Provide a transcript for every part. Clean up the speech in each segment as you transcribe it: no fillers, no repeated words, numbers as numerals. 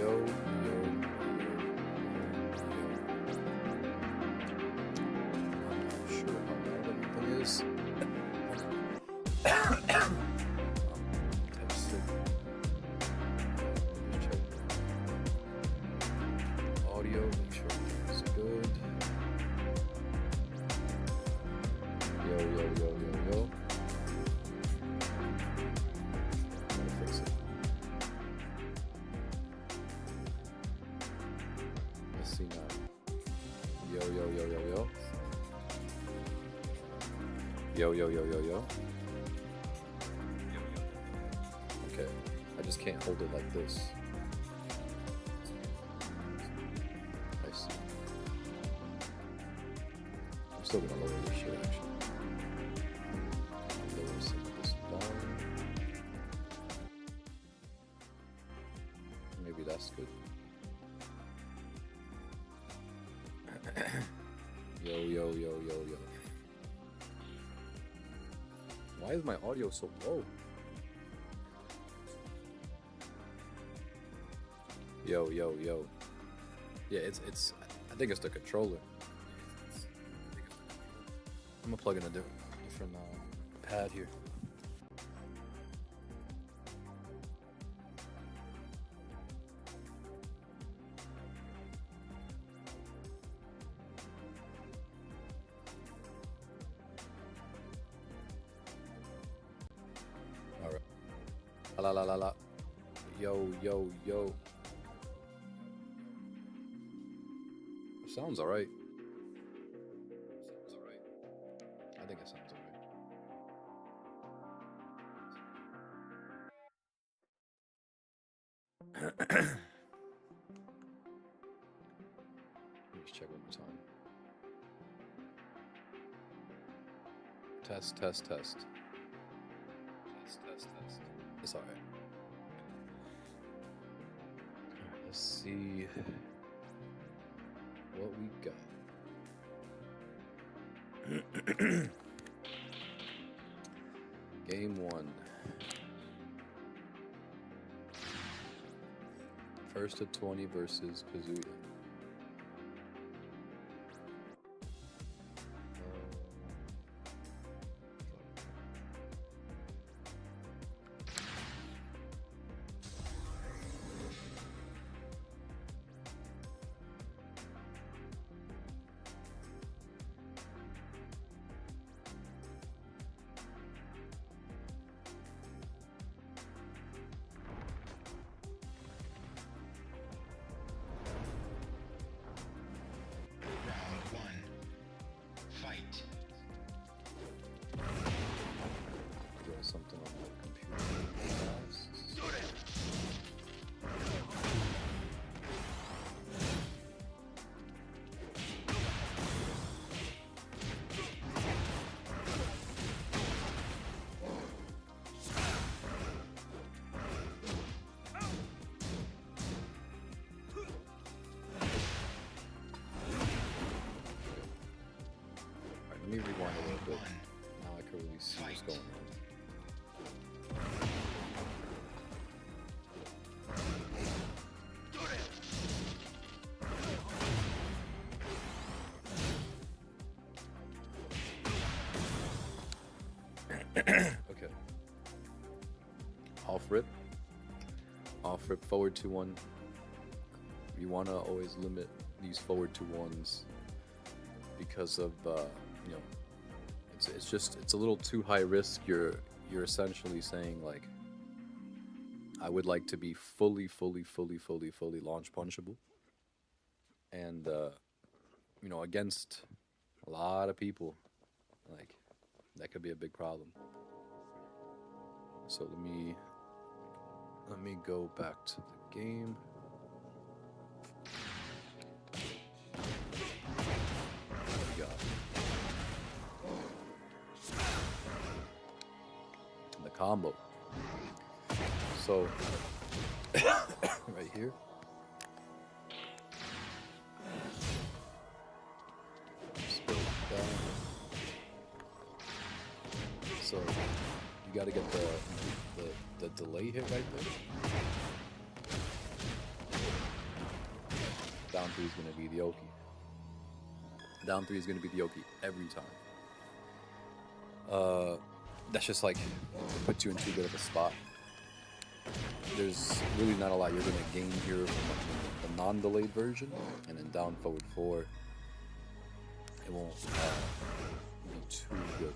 Yo. Okay, I just can't hold it like this. I see. I'm still gonna lower this shit actually. Lower some of this down. Maybe that's good. Yo. Why is my audio so low? Yo. Yeah, it's. I think it's the controller. I'm gonna plug in a different pad here. La. Yo. Sounds alright. I think it sounds alright. Let me just check one more time. Test. It's alright. Alright, let's see what we got. Game 1. First to 20 versus Kazuya. Something on my computer. Alright, let me rewind a little bit. Now I can really see what's going on. Okay. Off rip, forward 2-1. You want to always limit these forward 2-1s because of you know, it's a little too high risk. You're essentially saying like, I would like to be fully launch punchable, and you know, against a lot of people, like that could be a big problem. So let me go back to the game. What we got? The combo. So right here. So you got to get the delay hit right there. three is going to be the Oki. Down three is going to be the Oki every time. That's just like puts you in too good of a spot. There's really not a lot you're going to gain here from the non-delayed version, and then down forward 4, it won't be too good.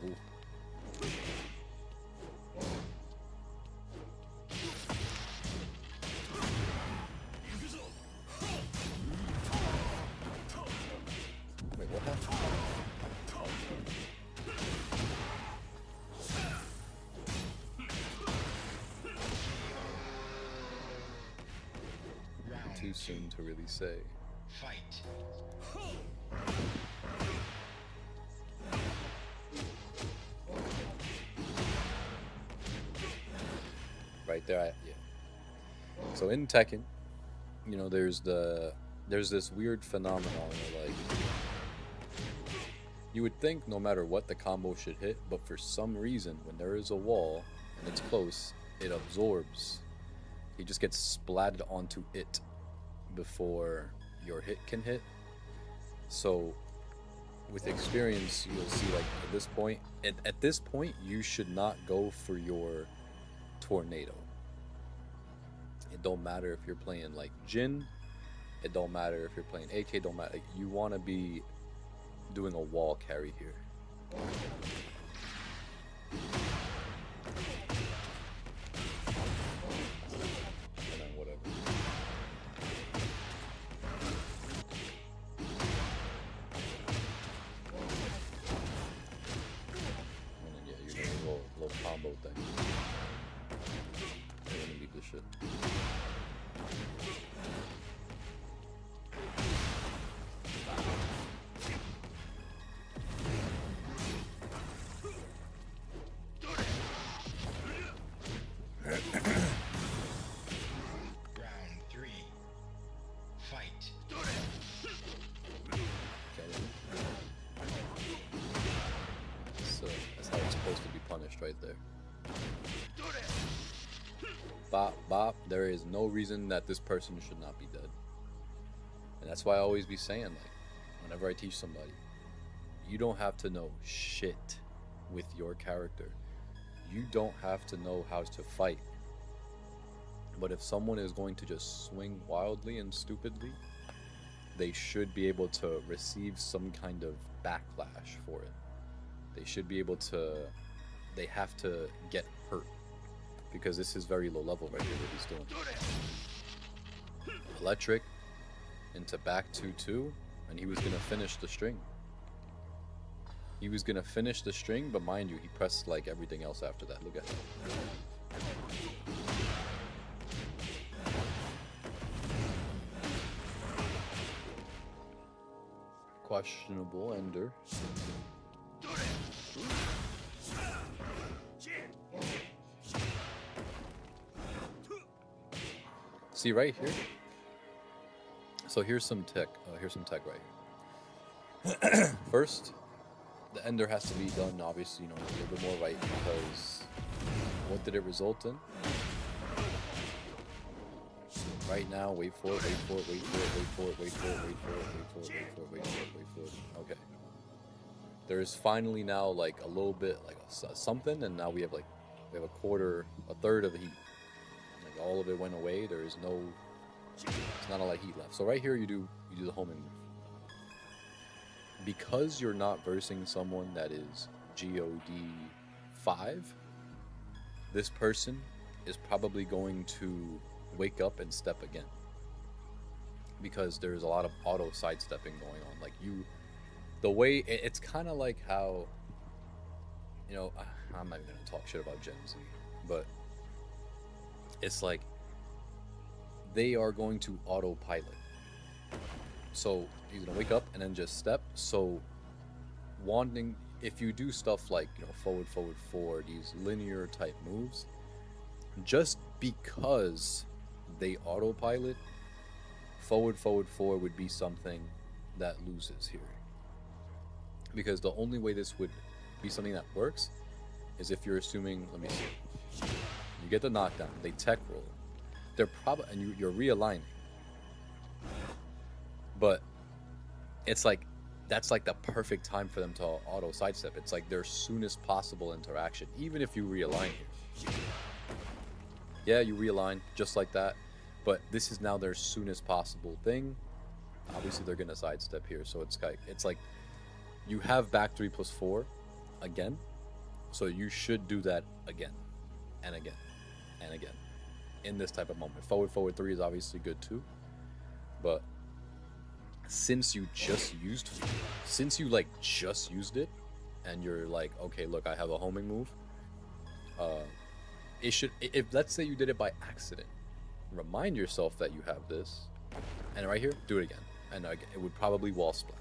Ooh. Wait, what happened? Too soon to really say. Fight. Right there, yeah. So in Tekken, you know, there's this weird phenomenon where, like, you would think no matter what the combo should hit, but for some reason when there is a wall and it's close, it absorbs. He just gets splatted onto it before your hit can hit. So with experience, you'll see, like, at this point you should not go for your tornado. It don't matter if you're playing like Jin, it don't matter if you're playing AK, don't matter. You want to be doing a wall carry here. And then whatever. And then, yeah, you're doing a little combo thing. You're gonna beat this shit. Round 3. Fight. So that's how it's supposed to be punished right there. Bop, bop. There is no reason that this person should not be dead. And that's why I always be saying, like, whenever I teach somebody, you don't have to know shit with your character. You don't have to know how to fight. But if someone is going to just swing wildly and stupidly, they should be able to receive some kind of backlash for it. They should be able to, they have to get hurt. Because this is very low level right here what he's doing. Electric into back 2-2, and he was going to finish the string. He was going to finish the string, but mind you, he pressed like everything else after that. Look at that. Questionable ender. See right here. So here's some tech. Here's some tech right here. First, the ender has to be done, obviously, you know, a little bit more right, because what did it result in? Right now, wait for it, wait for it, wait for it, wait for it, wait for it, wait for it, wait for it, wait for it, wait for it, wait for it. Okay. There is finally now like a little bit like something, and now we have a third of the heat. Like all of it went away. There is no, it's not a lot of heat left. So right here you do the homing move. Because you're not versing someone that is GOD 5, this person is probably going to wake up and step again. Because there's a lot of auto sidestepping going on. Like the way, it's kind of like how, you know, I'm not even going to talk shit about Gen Z, but it's like they are going to autopilot. So he's gonna wake up and then just step. So if you do stuff like, you know, forward, these linear type moves, just because they autopilot, forward would be something that loses here. Because the only way this would be something that works is if you're assuming, let me see, you get the knockdown, they tech roll, they're probably, and you're realigning, but it's like that's like the perfect time for them to auto sidestep. It's like their soonest possible interaction, even if you realign here. Yeah, you realign just like that, but this is now their soonest possible thing. Obviously, they're gonna sidestep here, so it's like you have back 3+4 again, so you should do that again and again and again in this type of moment. Forward 3 is obviously good too, but since you just used it, and you're like, okay, look, I have a homing move. It should, if let's say you did it by accident, remind yourself that you have this, and right here, do it again, and it would probably wall splat.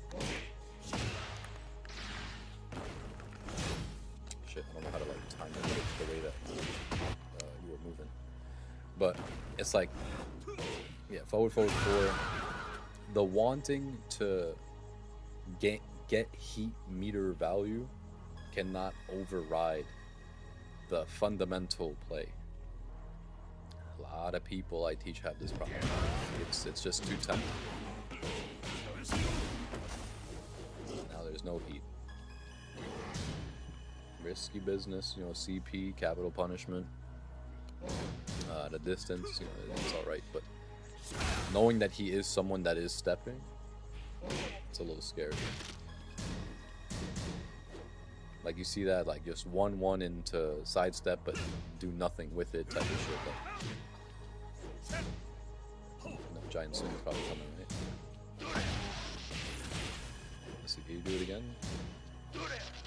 Shit, I don't know how to like time it the way that you were moving, but it's like, yeah, forward 4. The wanting to get heat meter value cannot override the fundamental play. A lot of people I teach have this problem. It's just too tempting. Now there's no heat. Risky business, you know, CP, capital punishment. At a distance, you know, it's alright, but knowing that he is someone that is stepping, it's a little scary. Like you see that, like just 1-1 into sidestep, but do nothing with it type of shit. No, giant swing is probably coming, right? Let's see, can you do it again?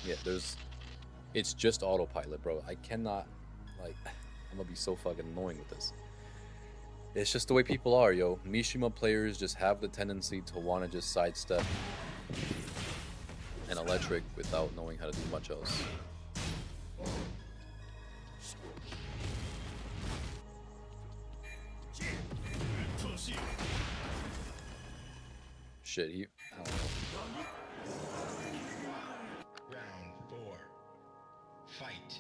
Yeah, it's just autopilot, bro. I cannot, like, I'm gonna be so fucking annoying with this. It's just the way people are, yo. Mishima players just have the tendency to want to just sidestep and electric without knowing how to do much else. Shit, I don't know. Round 4. Fight.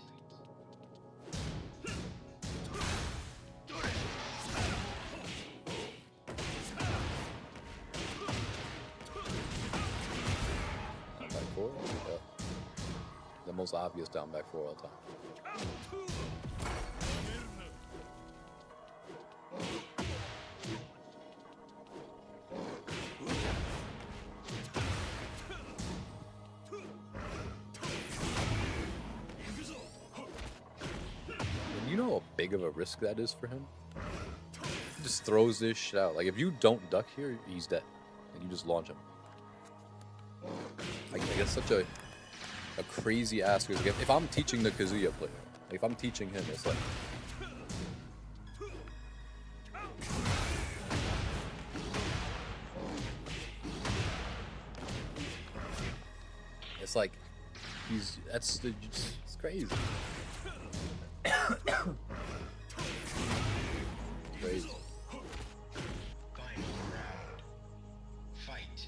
The most obvious down back 4 all time. And you know how big of a risk that is for him? He just throws this shit out. Like, if you don't duck here, he's dead. And you just launch him. I guess such a crazy ass. If I'm teaching the Kazuya player, like if I'm teaching him, it's like, it's crazy. Crazy. Final round. Fight.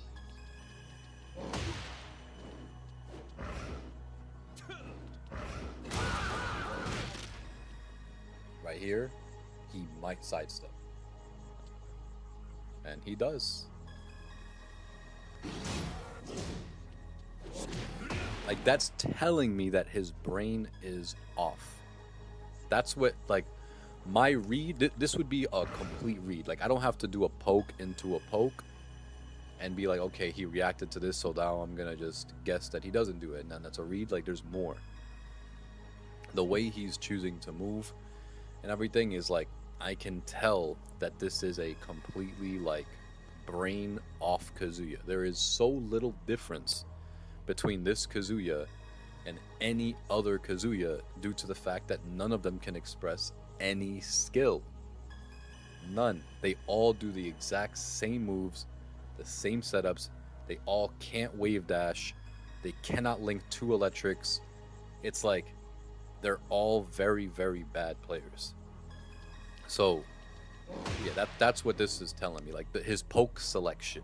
Right here, he might sidestep. And he does. Like, that's telling me that his brain is off. That's what, like, my read, this would be a complete read. Like, I don't have to do a poke into a poke and be like, okay, he reacted to this, so now I'm gonna just guess that he doesn't do it, and then that's a read. Like, there's more. The way he's choosing to move and everything is like, I can tell that this is a completely, like, brain off Kazuya. There is so little difference between this Kazuya and any other Kazuya due to the fact that none of them can express any skill. None. They all do the exact same moves, the same setups. They all can't wave dash. They cannot link 2 electrics. It's like, they're all very, very bad players. So, yeah, that's what this is telling me. Like, his poke selection.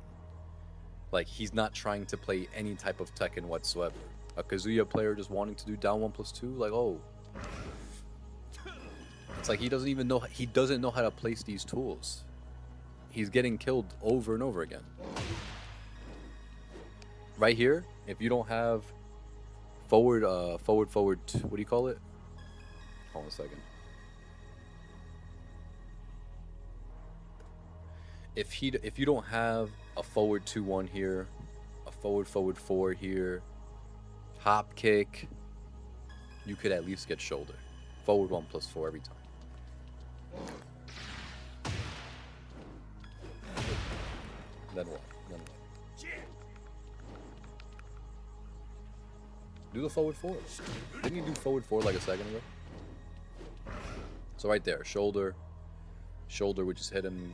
Like, he's not trying to play any type of Tekken whatsoever. a Kazuya player just wanting to do down 1+2. Like, oh, it's like he doesn't even know. He doesn't know how to place these tools. He's getting killed over and over again. Right here, if you don't have forward, forward, what do you call it? Hold on a second. If you don't have a forward 2-1 here, a forward 4 here, hop kick, you could at least get shoulder. Forward 1+4 every time. Then what? Then what? Do the forward 4. Didn't you do forward 4 like a second ago? So right there, shoulder, we just hit him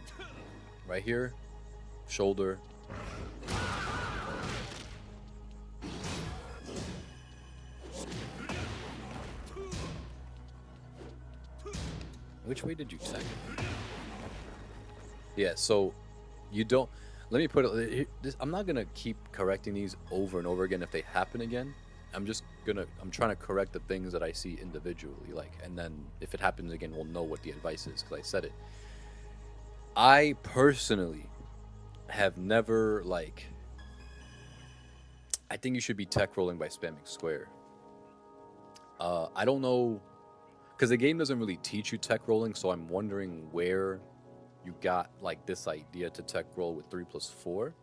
right here, shoulder. Which way did you second? Yeah, so you don't. Let me put it. I'm not gonna keep correcting these over and over again if they happen again. I'm trying to correct the things that I see individually, like, and then if it happens again, we'll know what the advice is because I said it. I personally have never, like, I think you should be tech rolling by spamming square. I don't know, because the game doesn't really teach you tech rolling, so I'm wondering where you got, like, this idea to tech roll with 3+4.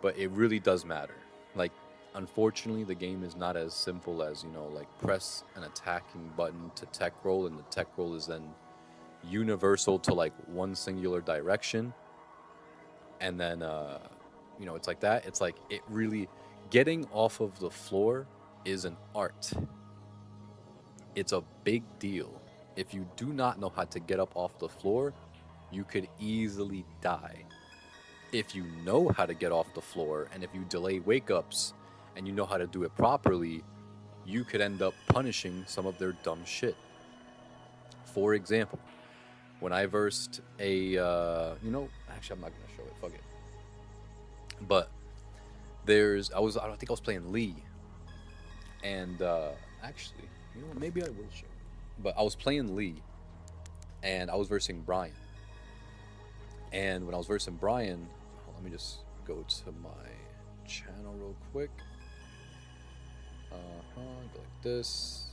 But it really does matter. Like, unfortunately, the game is not as simple as, you know, like, press an attacking button to tech roll, and the tech roll is then universal to, like, one singular direction. And then, you know, it's like that. It's like, it really, getting off of the floor is an art. It's a big deal. If you do not know how to get up off the floor, you could easily die. If you know how to get off the floor, and if you delay wake-ups, and you know how to do it properly, you could end up punishing some of their dumb shit. For example, when I versed a, you know, actually I'm not gonna show it, fuck it. But I think I was playing Lee, and actually, you know, maybe I will show it. But I was playing Lee, and I was versing Brian. And when I was versing Brian, let me just go to my channel real quick. Go like this.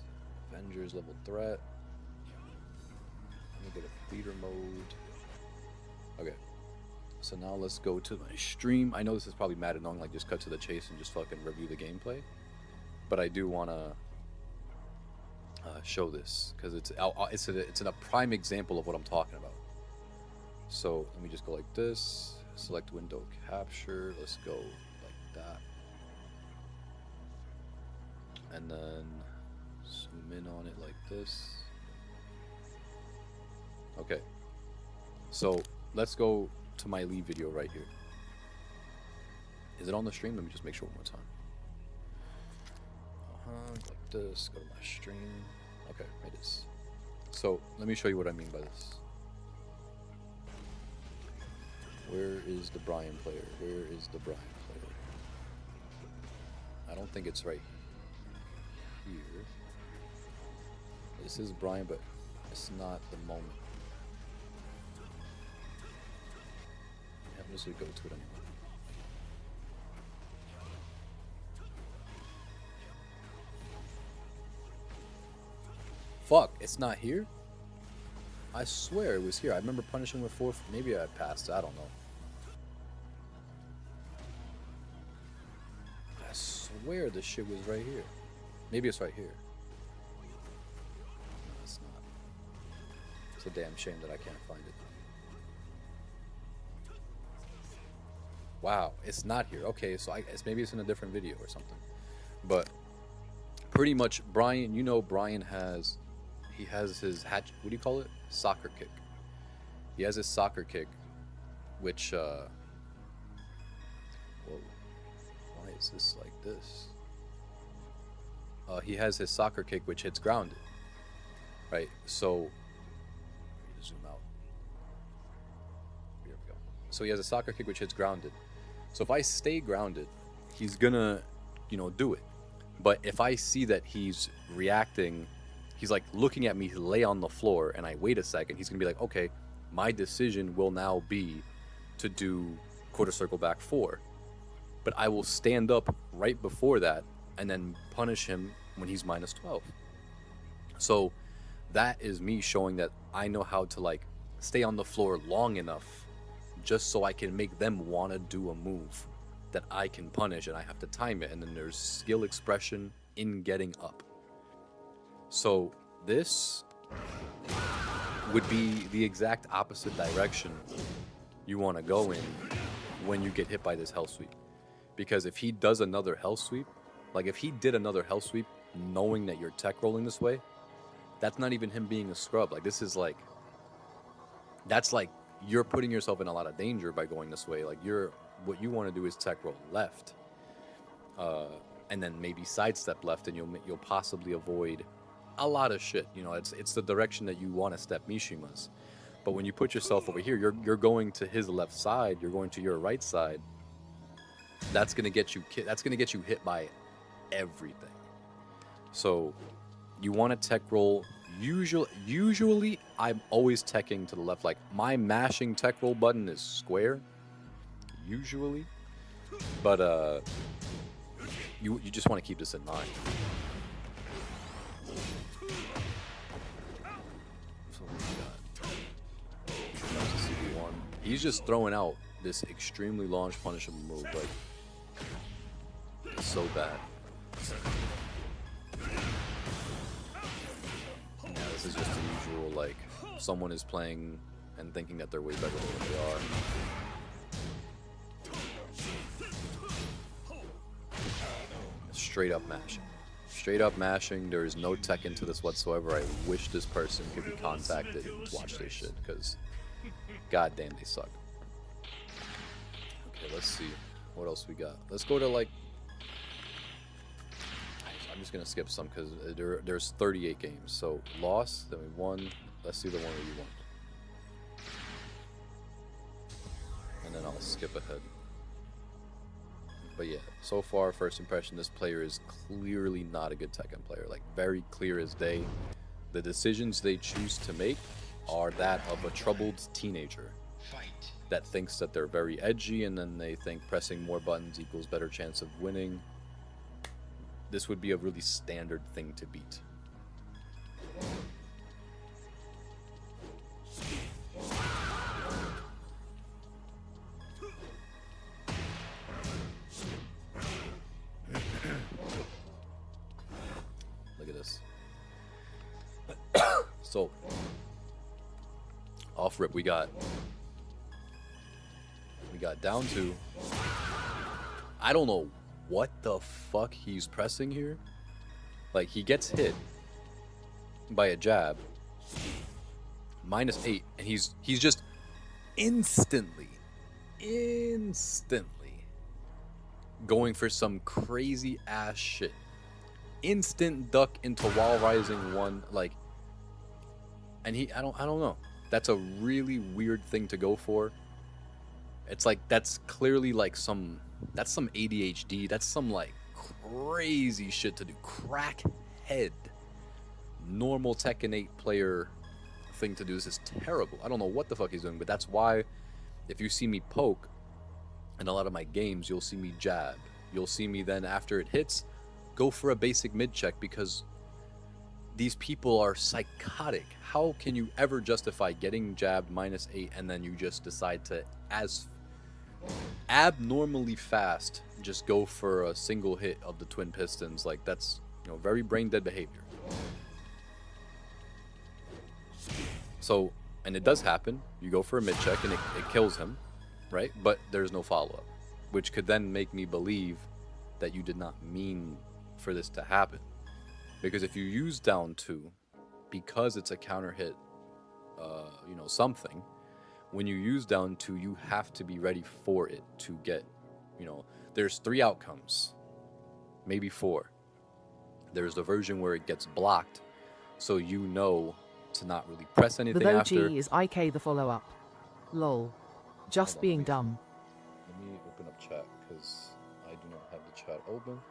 Avengers level threat. Let me go to theater mode. Okay. So now let's go to my stream. I know this is probably mad annoying, like just cut to the chase and just fucking review the gameplay. But I do want to show this because it's a prime example of what I'm talking about. So let me just go like this. Select window capture. Let's go like that. And then zoom in on it like this. Okay. So let's go to my Lee video right here. Is it on the stream? Let me just make sure one more time. Like this. Go to my stream. Okay, it is. So let me show you what I mean by this. Where is the Brian player? Where is the Brian player? I don't think it's right here. This is Brian, but it's not the moment. I'm just gonna go to it anyway. Fuck, it's not here? I swear it was here. I remember punishing with 4. Maybe I passed. I don't know. I swear this shit was right here. Maybe it's right here. No, it's not. It's a damn shame that I can't find it. Wow, it's not here. Okay, so maybe it's in a different video or something. But pretty much, Brian, you know, Brian has his what do you call it? Soccer kick. He has his soccer kick, which whoa, why is this like this? He has his soccer kick which hits grounded, right? So zoom out. Here we go. So he has a soccer kick which hits grounded. So if I stay grounded, he's gonna, you know, do it. But if I see that he's reacting, he's like looking at me lay on the floor, and I wait a second, he's gonna be like, okay, my decision will now be to do quarter circle back 4. But I will stand up right before that and then punish him when he's minus 12. So that is me showing that I know how to like stay on the floor long enough just so I can make them want to do a move that I can punish, and I have to time it. And then there's skill expression in getting up. So this would be the exact opposite direction you want to go in when you get hit by this hell sweep. Because if he does another hell sweep, like if he did another hell sweep knowing that you're tech rolling this way, that's not even him being a scrub. Like this is like, that's like you're putting yourself in a lot of danger by going this way. Like what you want to do is tech roll left, and then maybe sidestep left, and you'll possibly avoid a lot of shit. You know, it's the direction that you want to step Mishima's. But when you put yourself over here, you're going to his left side, you're going to your right side. That's gonna get you hit by everything. So you want to tech roll. Usually, I'm always teching to the left. Like my mashing tech roll button is square. Usually, but you just want to keep this in mind. So what we got? That's a CD1. He's just throwing out this extremely launch punishable move. Like it's so bad. Yeah, this is just the usual, like, someone is playing and thinking that they're way better than they are. Straight up mashing. Straight up mashing. There is no tech into this whatsoever. I wish this person could be contacted and watch this shit, because goddamn, they suck. Okay, let's see. What else we got? Let's go to, like, I'm just gonna skip some because there's 38 games. So lost, then we won. Let's see the one where you won, and then I'll skip ahead. But yeah, so far, first impression, this player is clearly not a good Tekken player. Like very clear as day. The decisions they choose to make are that of a troubled teenager that thinks that they're very edgy, and then they think pressing more buttons equals better chance of winning. This would be a really standard thing to beat. Look at this. So, off rip, we got down to, I don't know what the fuck he's pressing here. Like, he gets hit by a jab, -8, and he's just instantly going for some crazy ass shit. Instant duck into wall rising 1, like, and I don't know. That's a really weird thing to go for. It's like, that's clearly like some ADHD. That's some like crazy shit to do. Crackhead. Normal Tekken 8 player thing to do. This is terrible. I don't know what the fuck he's doing, but that's why if you see me poke in a lot of my games, you'll see me jab. You'll see me then, after it hits, go for a basic mid check, because these people are psychotic. How can you ever justify getting jabbed -8 and then you just decide to, as abnormally fast, just go for a single hit of the twin pistons? Like, that's, you know, very brain dead behavior. So, and it does happen. You go for a mid check and it kills him, right? But there's no follow-up, which could then make me believe that you did not mean for this to happen. Because if you use down 2, because it's a counter hit, you know, something, when you use down 2, you have to be ready for it to get, you know, there's 3 outcomes, maybe 4. There's the version where it gets blocked, so you know to not really press anything after. The OG is IK the follow-up. Lol. Just being dumb. Let me open up chat, because I do not have the chat open.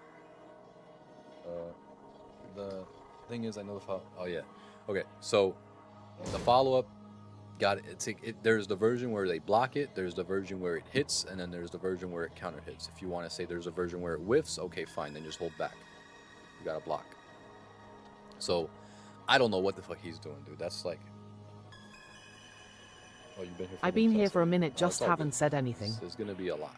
The thing is, I know the follow. Oh yeah. Okay, so the follow-up got it. There's the version where they block it. There's the version where it hits, and then there's the version where it counter hits. If you want to say there's a version where it whiffs, okay, fine. Then just hold back. You gotta block. So I don't know what the fuck he's doing, dude. That's like. Oh, you've been here. I've been here for a minute, Oh, just it's all haven't good. said anything. It's gonna be a lot.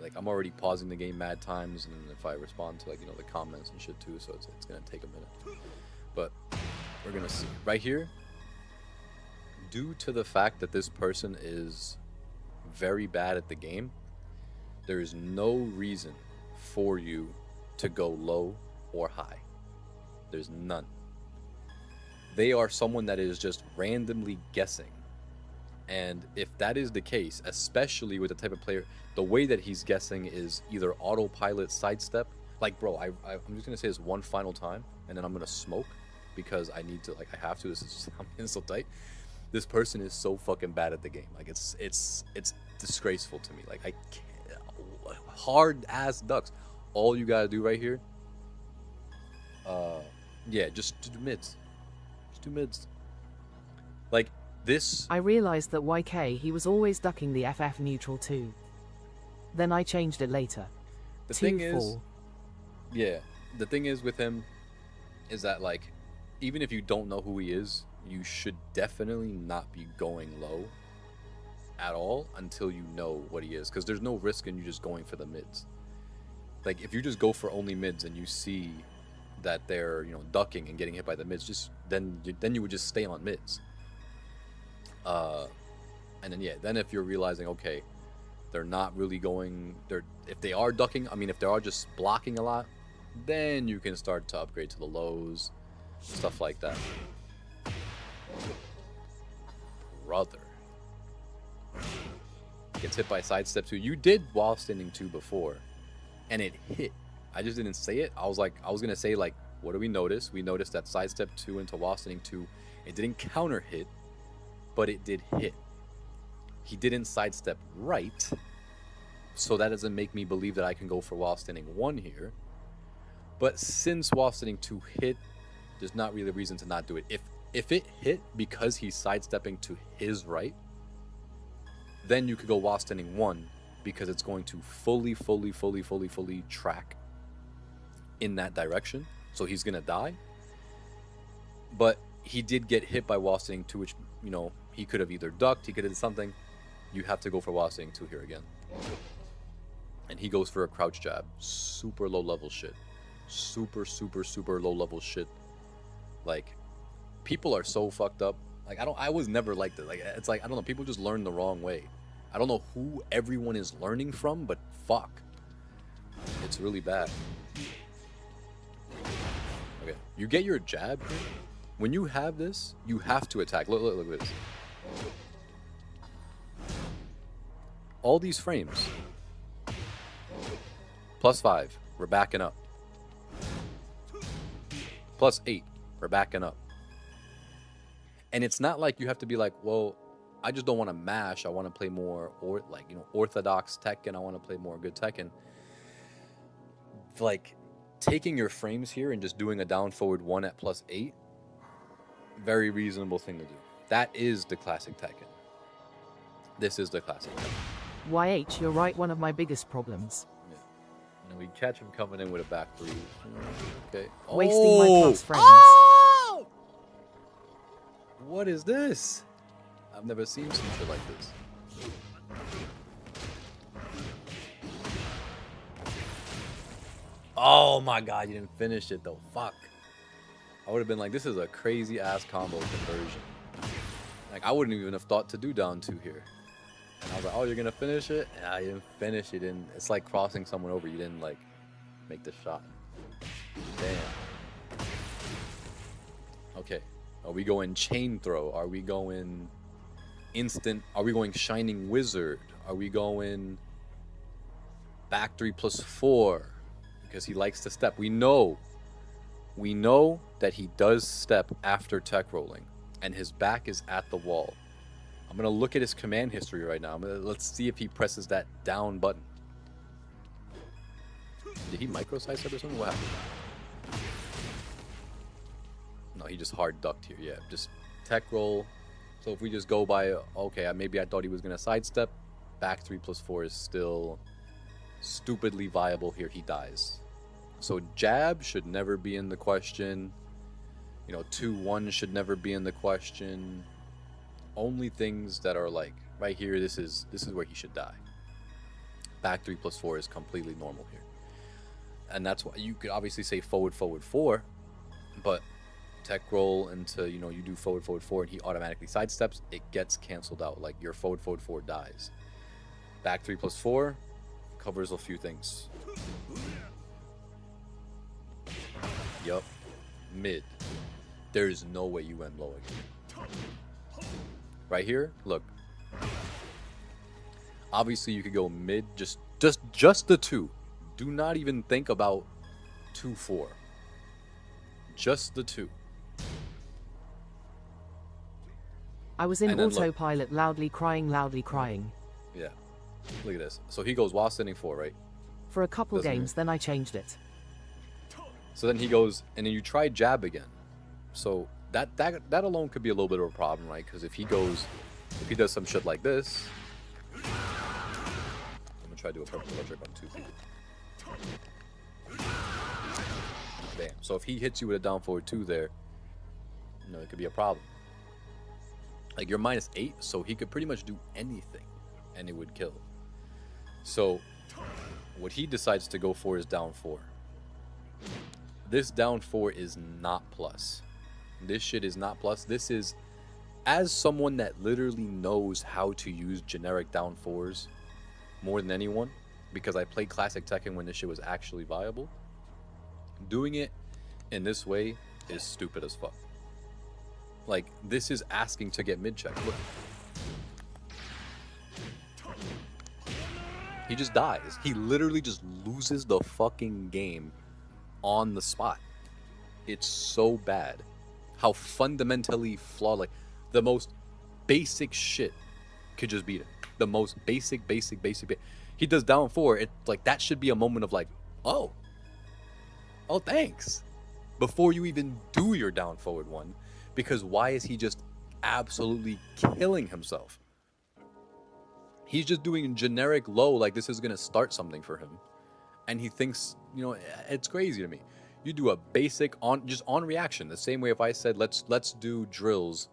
Like I'm already pausing the game mad times, and if I respond to like the comments and shit too, so it's gonna take a minute. But we're gonna see right here. Due to the fact that this person is very bad at the game, there is no reason for you to go low or high. There's none. They are someone that is just randomly guessing. And if that is the case, especially with the type of player, the way that he's guessing is either autopilot sidestep. Like, bro, I'm just gonna say this one final time, and then I'm gonna smoke because I need to. Like, I have to. This is just, I'm getting so tight. This person is so fucking bad at the game. Like, it's disgraceful to me. Like, I can't. Hard ass ducks. All you gotta do right here. Yeah, just do mids. Just do mids. Like. This... I realized that YK he was always ducking the FF neutral too. Then I changed it later. The thing is... Yeah. The thing is with him is that, like, even if you don't know who he is, you should definitely not be going low at all until you know what he is. Because there's no risk in you just going for the mids. Like, if you just go for only mids and you see that they're, ducking and getting hit by the mids, just then you would just stay on mids. And then then if you're realizing, okay, they're not really going, if they are ducking, if they are just blocking a lot, then you can start to upgrade to the lows, stuff like that. Brother. Gets hit by sidestep 2. You did while standing 2 before, and it hit. I just didn't say it. I was gonna say, like, what do we notice? We noticed that sidestep 2 into while standing 2, it didn't counter hit, but it did hit. He didn't sidestep right, so that doesn't make me believe that I can go for while standing 1 here. But since while standing 2 hit, there's not really a reason to not do it. If it hit because he's sidestepping to his right, then you could go while standing 1 because it's going to fully track in that direction. So he's gonna die. But he did get hit by while standing 2, which he could have either ducked, he could have did something. You have to go for while standing 2 here again. And he goes for a crouch jab. Super low level shit. Super low level shit. Like, people are so fucked up. Like, I was never like this. Like, it's like, I don't know, people just learn the wrong way. I don't know who everyone is learning from, but fuck. It's really bad. Okay, you get your jab here. When you have this, you have to attack. Look at this. All these frames. +5, we're backing up. +8, we're backing up. And it's not like you have to be like, well, I just don't want to mash. I want to play more orthodox Tekken. I want to play more good Tekken. Like, taking your frames here and just doing a down forward 1 at +8, very reasonable thing to do. That is the classic Tekken. This is the classic Tekken. YH, you're right, one of my biggest problems. Yeah. And we catch him coming in with a back 3. Okay. Wasting my plus frames. Oh! What is this? I've never seen some shit like this. Oh my god, you didn't finish it though. Fuck. I would have been like, this is a crazy ass combo conversion. Like, I wouldn't even have thought to do down 2 here. And I was like, oh, you're gonna finish it? Yeah, you didn't finish. You didn't. It's like crossing someone over. You didn't like make the shot. Damn. Okay. Are we going chain throw? Are we going instant? Are we going shining wizard? Are we going back 3 +4? Because he likes to step. We know that he does step after tech rolling, and his back is at the wall. I'm gonna look at his command history right now. Let's see if he presses that down button. Did he micro sidestep or something? What happened? he just hard ducked here. Yeah, just tech roll. So if we just go by, okay, maybe I thought he was going to sidestep. Back 3+4 is still stupidly viable here. He dies. So jab should never be in the question. 2-1 should never be in the question. Only things that are like right here, this is where he should die. Back 3+4 is completely normal here. And that's why you could obviously say forward 4, but tech roll into, you do forward 4 and he automatically sidesteps, it gets canceled out. Like your forward 4 dies. Back 3+4 covers a few things. Yup. Mid. There is no way you end low again. Right here, look. Obviously you could go mid, just the 2. Do not even think about 2-4. Just the 2. I was in And then look. autopilot, loudly crying. Yeah. Look at this. So he goes while standing 4, right? For a couple Doesn't games, then I changed it. So then he goes, and then you try jab again. So that alone could be a little bit of a problem, right? Because if he does some shit like this, I'm gonna try to do a purple electric on 2 people. Bam. So if he hits you with a down forward 2 there, it could be a problem. Like you're -8, so he could pretty much do anything, and it would kill. So what he decides to go for is down 4. This down 4 is not plus. This shit is not plus. This is, as someone that literally knows how to use generic down 4s more than anyone, because I played Classic Tekken when this shit was actually viable, doing it in this way is stupid as fuck. Like, this is asking to get mid-check. Look. He just dies. He literally just loses the fucking game on the spot. It's so bad how fundamentally flawed, like the most basic shit could just beat him. The most basic. He does down 4. It's like that should be a moment of like, oh thanks, before you even do your down forward 1, because why is he just absolutely killing himself? He's just doing generic low, like this is gonna start something for him, and he thinks, it's crazy to me. You do a basic on reaction, the same way if I said let's do drills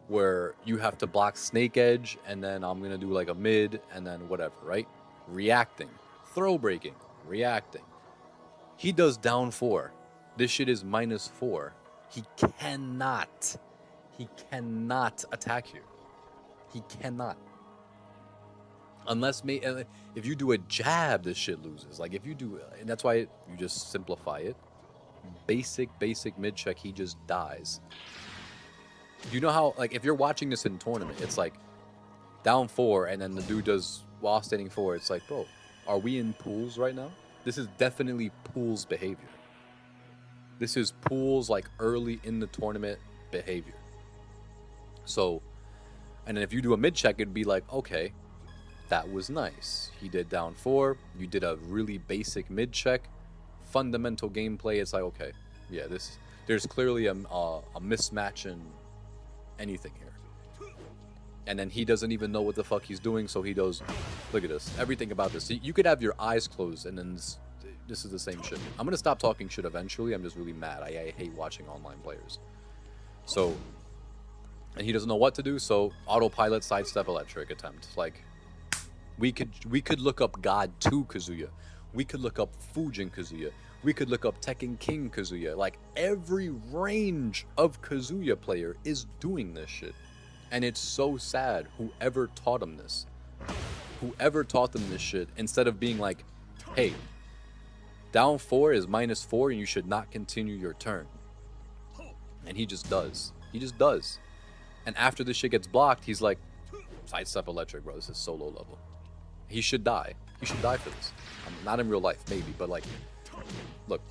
where you have to block snake edge and then I'm gonna do like a mid and then whatever, right? Reacting, throw breaking, reacting. He does down 4. This shit is -4. He cannot attack here. He cannot. Unless if you do a jab, this shit loses. Like if you do, and that's why you just simplify it. Basic mid check, he just dies. You know how, like, if you're watching this in tournament, it's like down 4 and then the dude does while standing 4. It's like, bro, are we in pools right now? This is definitely pools behavior. This is pools like early in the tournament behavior. So, and then if you do a mid check, it'd be like, okay, that was nice. He did down 4. You did a really basic mid check. Fundamental gameplay. It's like, okay, yeah, there's clearly a mismatch in anything here. And then he doesn't even know what the fuck he's doing, so he does, look at this, everything about this. You could have your eyes closed and then this is the same shit. I'm gonna stop talking shit eventually. I'm just really mad. I hate watching online players. So, and he doesn't know what to do, so autopilot sidestep electric attempt. Like, we could look up God 2 Kazuya. We could look up Fujin Kazuya. We could look up Tekken King Kazuya. Like, every range of Kazuya player is doing this shit. And it's so sad, whoever taught him this. Whoever taught them this shit, instead of being like, hey, down 4 is -4 and you should not continue your turn. And he just does. He just does. And after this shit gets blocked, he's like, sidestep electric, bro. This is so low level. He should die. He should die for this. Not in real life, maybe, but like, look.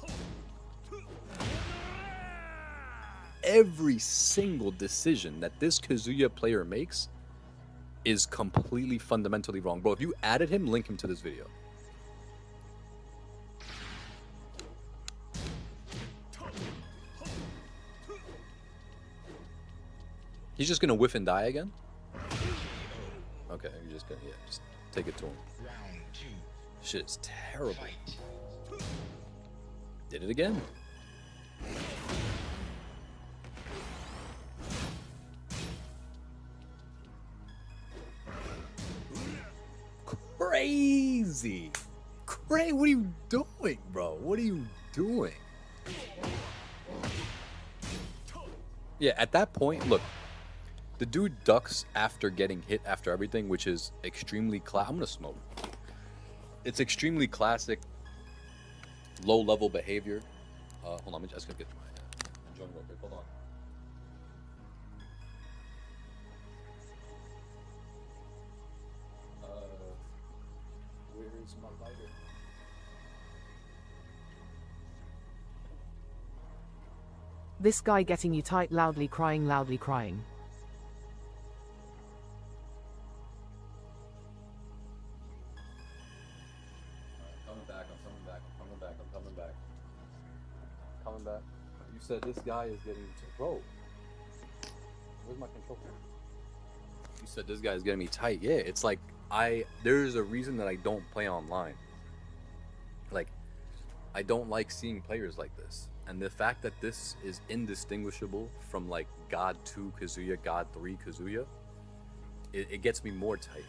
Every single decision that this Kazuya player makes is completely fundamentally wrong. Bro, if you added him, link him to this video. He's just gonna whiff and die again? Okay, you're just gonna, yeah, just take it to him. Round 2. Shit is terrible. Fight. Did it again. Crazy. What are you doing, bro? What are you doing? Yeah, at that point, look, the dude ducks after getting hit after everything, which is extremely I'm gonna smoke. It's extremely classic, low-level behavior. Hold on, I'm just gonna get my joint real quick. Hold on. Where's my lighter? This guy getting you tight, loudly crying, loudly crying. Coming back. You said this guy is getting bro. Where's my control? You said this guy is getting me tight. Yeah, it's like there's a reason that I don't play online. Like, I don't like seeing players like this. And the fact that this is indistinguishable from like God 2 Kazuya, God 3 Kazuya, it gets me more tight.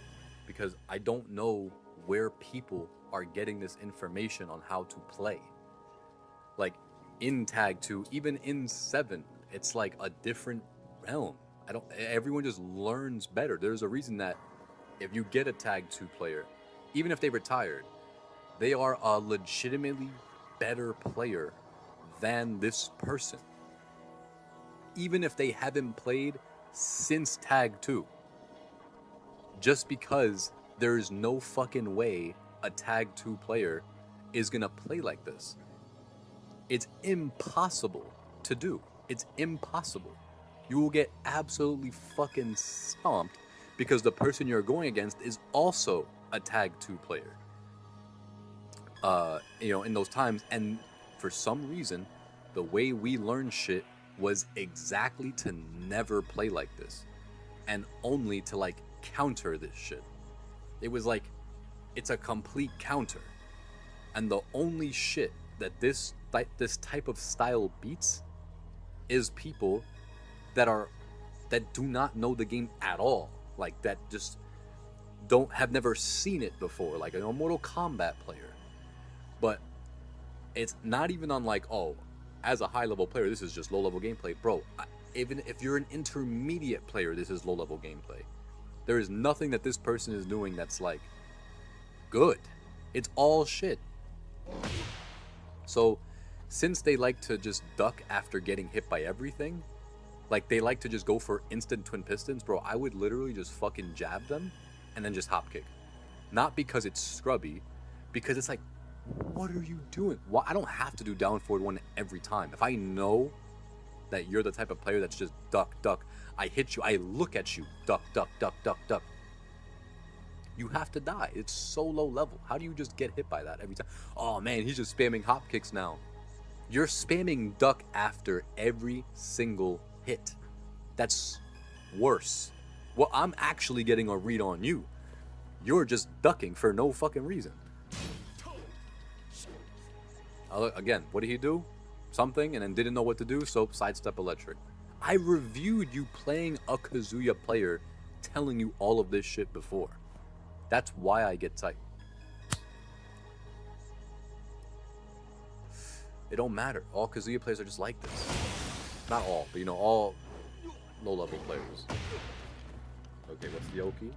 Because I don't know where people are getting this information on how to play. Like, in Tag 2, even in 7, it's like a different realm. Everyone just learns better. There's a reason that if you get a Tag 2 player, even if they retired, they are a legitimately better player than this person. Even if they haven't played since Tag 2. Just because there's no fucking way a Tag 2 player is gonna play like this. It's impossible to do. It's impossible. You will get absolutely fucking stomped because the person you're going against is also a Tag 2 player. In those times, and for some reason, the way we learned shit was exactly to never play like this, and only to like counter this shit. It was like, it's a complete counter, and the only shit that this type of style beats is people that do not know the game at all, like that just have never seen it before, like a Mortal Kombat player. But it's not even on like, oh, as a high-level player, this is just low-level gameplay. Bro, even if you're an intermediate player, this is low-level gameplay. There is nothing that this person is doing that's like good. It's all shit. So, since they like to just duck after getting hit by everything, like they like to just go for instant twin pistons, bro, I would literally just fucking jab them and then just hop kick. Not because it's scrubby, because it's like, what are you doing? Well, I don't have to do down forward one every time. If I know that you're the type of player that's just duck, duck, I hit you, I look at you, duck, duck, duck, duck, duck. You have to die. It's so low level. How do you just get hit by that every time? Oh man, he's just spamming hop kicks now. You're spamming duck after every single hit. That's worse. Well, I'm actually getting a read on you. You're just ducking for no fucking reason. Again, what did he do? Something and then didn't know what to do, so sidestep electric. I reviewed you playing a Kazuya player telling you all of this shit before. That's why I get tight. It don't matter. All Kazuya players are just like this. Not all, but all low-level players. Okay, what's the Oki?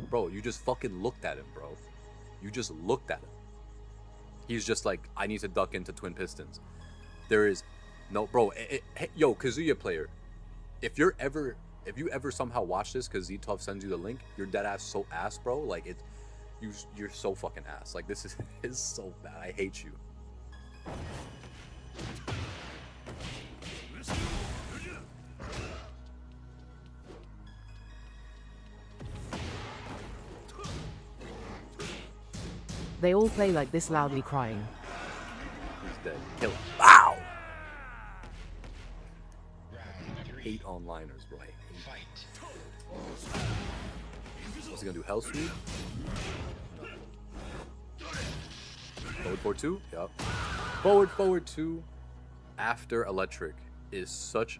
Bro, you just fucking looked at him, bro. You just looked at him. He's just like, I need to duck into twin pistons. There is no, bro. Yo, Kazuya player, if you ever somehow watch this because Zetov sends you the link, you're dead ass so ass, bro. Like you're so fucking ass. Like this is so bad. I hate you. They all play like this, loudly crying. He's dead. Kill him. Wow! Round 3. hate onliners, bro. I hate. Fight. What's he gonna do? Hell sweep? No. Forward, forward two? Yup. Forward, forward two after electric is such.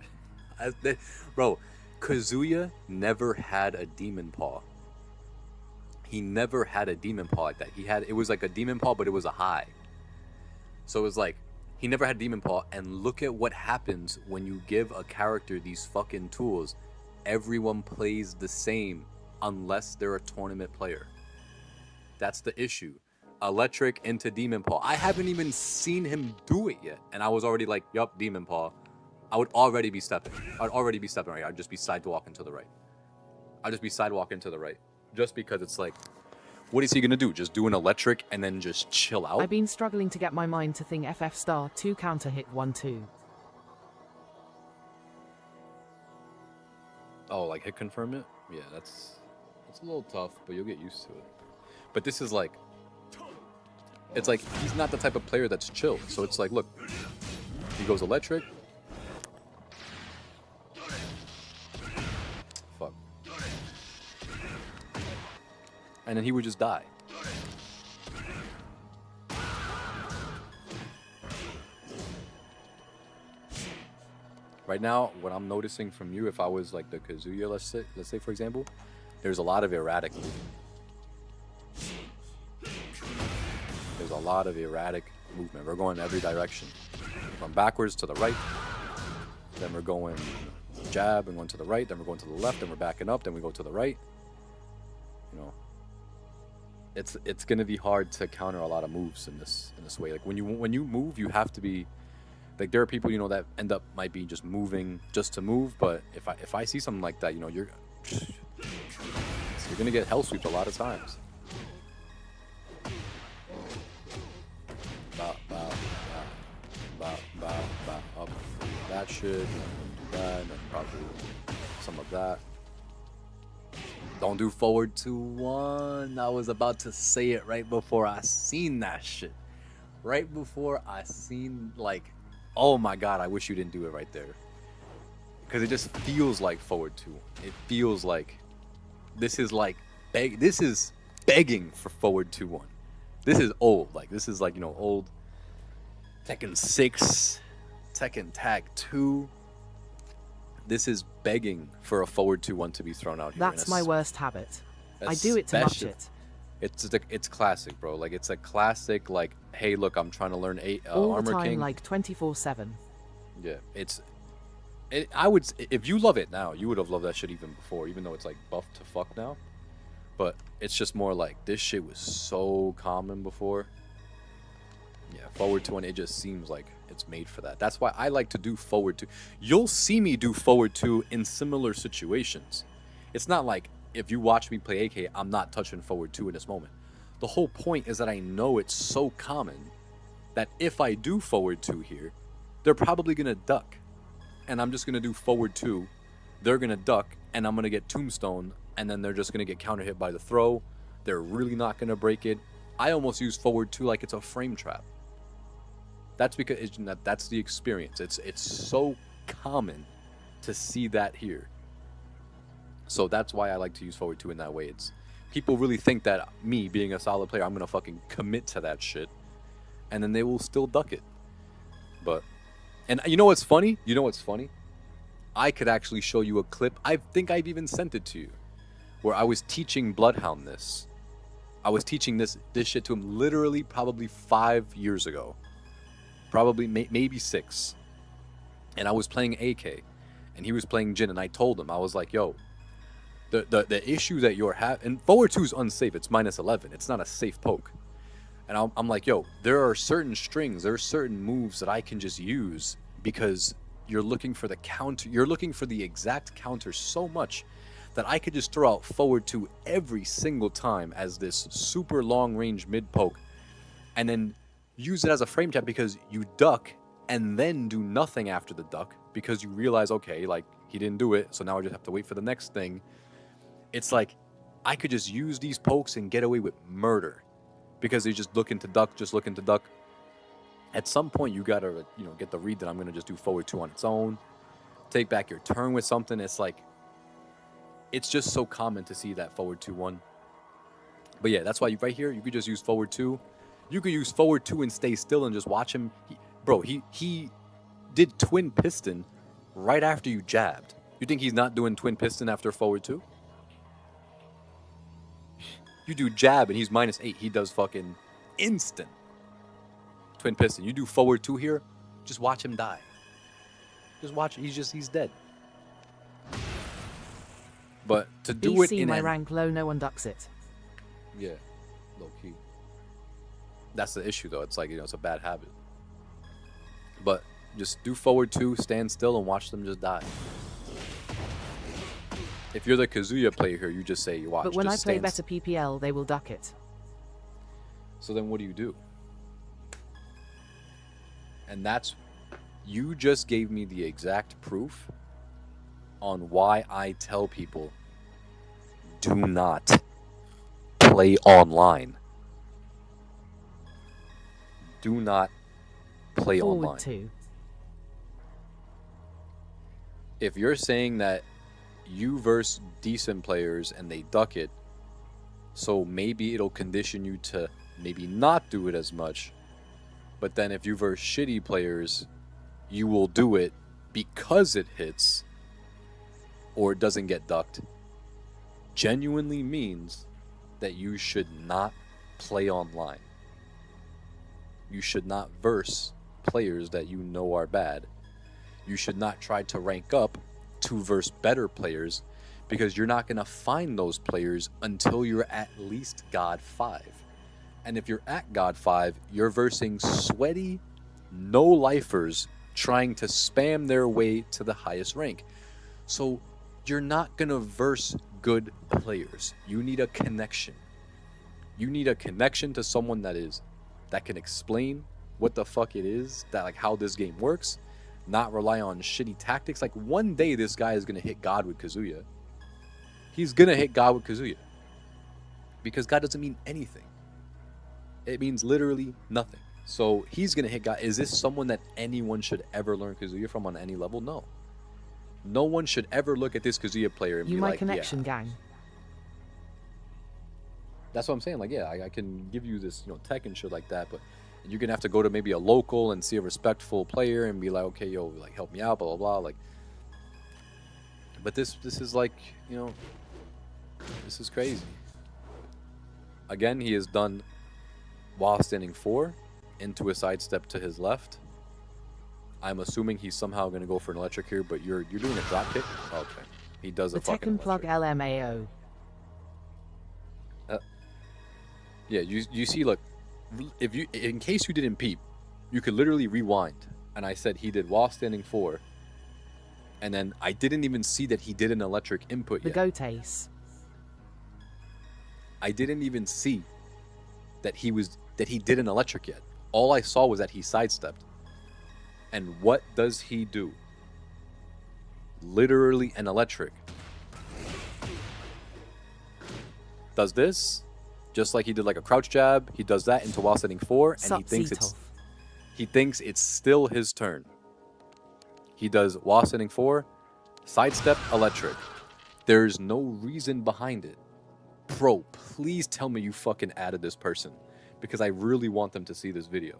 Bro, Kazuya never had a demon paw. He never had a demon paw like that. It was like a demon paw, but it was a high. So it was like, he never had demon paw, and look at what happens when you give a character these fucking tools. Everyone plays the same unless they're a tournament player. That's the issue. Electric into demon paw. I haven't even seen him do it yet, and I was already like, yup, demon paw. I would already be stepping. I'd already be stepping right. I'd just be sidewalking to the right. I'd just be sidewalking to the right. Just because it's like, what is he gonna do? Just do an electric and then just chill out? I've been struggling to get my mind to think FF star 2 counter hit 1-2. Oh, like hit confirm it? Yeah, that's a little tough, but you'll get used to it. But this is like, it's like he's not the type of player that's chill. So it's like, look, he goes electric. Fuck. And then he would just die. Right now, what I'm noticing from you, if I was like the Kazuya, let's say for example, there's a lot of erratic movement. There's a lot of erratic movement. We're going every direction. From backwards to the right, then we're going jab and going to the right, then we're going to the left, then we're backing up, then we go to the right. You know, it's gonna be hard to counter a lot of moves in this way. Like when you move, you have to be like, there are people, you know, that end up might be just moving just to move, but if I see something like that, you know, you're gonna get hell sweeped a lot of times. Up that shit, and that, and then probably some of that. Don't do forward 2-1. I was about to say it right before I seen that shit. Right before I seen, like, oh my god, I wish you didn't do it right there. Because it just feels like forward 2. It feels like this is like this is begging for forward 2-1. This is old. Like, this is like, you know, old Tekken 6, Tekken Tag 2. This is begging for a forward 2-1 to be thrown out here. That's my worst habit. I do it to match it. It's classic, bro. Like, it's a classic, like, hey, look, I'm trying to learn all Armor the time, King. like 24/7. Yeah, I would, if you love it now, you would have loved that shit even before, even though it's like buffed to fuck now. But it's just more like, this shit was so common before. Yeah, forward 2, and it just seems like it's made for that. That's why I like to do forward 2. You'll see me do forward 2 in similar situations. It's not like, if you watch me play AK, I'm not touching forward 2 in this moment. The whole point is that I know it's so common that if I do forward 2 here, they're probably going to duck. And I'm just going to do forward 2. They're going to duck, and I'm going to get tombstone, and then they're just going to get counter hit by the throw. They're really not going to break it. I almost use forward 2 like it's a frame trap. That's because that's the experience. It's so common to see that here. So that's why I like to use forward 2 in that way. It's people really think that me being a solid player, I'm gonna fucking commit to that shit, and then they will still duck it. But, and you know what's funny? You know what's funny? I could actually show you a clip. I think I've even sent it to you, where I was teaching Bloodhound this. I was teaching this shit to him literally probably 5 years ago. Probably maybe 6. And I was playing AK, and he was playing Jin, and I told him, I was like, yo, the issue that you're having, and forward 2 is unsafe. It's -11. It's not a safe poke. And I'm like, yo, there are certain strings, there are certain moves that I can just use because you're looking for the counter. You're looking for the exact counter so much that I could just throw out forward 2 every single time as this super long range mid poke, and then use it as a frame trap because you duck and then do nothing after the duck because you realize, okay, like, he didn't do it, so now I just have to wait for the next thing. It's like I could just use these pokes and get away with murder because they just looking to duck, just looking to duck. At some point, you gotta, you know, get the read that I'm gonna just do forward 2 on its own. take back your turn with something. It's like, it's just so common to see that forward 2-1. But yeah, that's why right here, you could just use forward 2. You could use forward 2 and stay still and just watch him. He did twin piston right after you jabbed. You think he's not doing twin piston after forward 2? You do jab and he's -8. He does fucking instant twin piston. You do forward 2 here, just watch him die. Just watch. He's dead. But to do BC, it in my rank low, no one ducks it. Yeah, low key. That's the issue though. It's like, it's a bad habit. But just do forward 2, stand still, and watch them just die. If you're the Kazuya player here, you just say you watch. But when I just play stand better PPL, they will duck it. So then what do? And that's, you just gave me the exact proof on why I tell people do not play online. Do not play Forward online. 2. If you're saying that you verse decent players and they duck it, so maybe it'll condition you to maybe not do it as much, but then if you verse shitty players, you will do it because it hits or it doesn't get ducked, genuinely means that you should not play online. You should not verse players that you know are bad. You should not try to rank up to verse better players, because you're not going to find those players until you're at least God 5. And if you're at God 5, you're versing sweaty, no-lifers trying to spam their way to the highest rank. So you're not going to verse good players. You need a connection. You need a connection to someone that can explain what the fuck it is, that like how this game works, not rely on shitty tactics. Like one day this guy is going to hit God with Kazuya. He's going to hit God with Kazuya. Because God doesn't mean anything. It means literally nothing. So he's going to hit God. Is this someone that anyone should ever learn Kazuya from on any level? No. No one should ever look at this Kazuya player and You be my like, connection, yeah. gang. That's what I'm saying. Like, yeah, I can give you this, tech and shit like that, but you're gonna have to go to maybe a local and see a respectful player and be like, okay, yo, like help me out, blah blah blah. Like, but this is like, this is crazy. Again, he has done while standing 4 into a sidestep to his left. I'm assuming he's somehow gonna go for an electric here, but you're doing a drop kick. Okay, he does The a fucking Tekken plug electric. LMAO. Yeah, you see, look, if you, in case you didn't peep, you could literally rewind, and I said he did while standing 4, and then I didn't even see that he did an electric input The yet. goat ace. I didn't even see that he did an electric yet. All I saw was that he sidestepped. And what does he do? Literally an electric. Does this, just like he did like a crouch jab, he does that into while standing 4, and Sup, he thinks Zetov. he thinks it's still his turn. He does while standing 4, sidestep, electric. There's no reason behind it. Bro, please tell me you fucking added this person, because I really want them to see this video.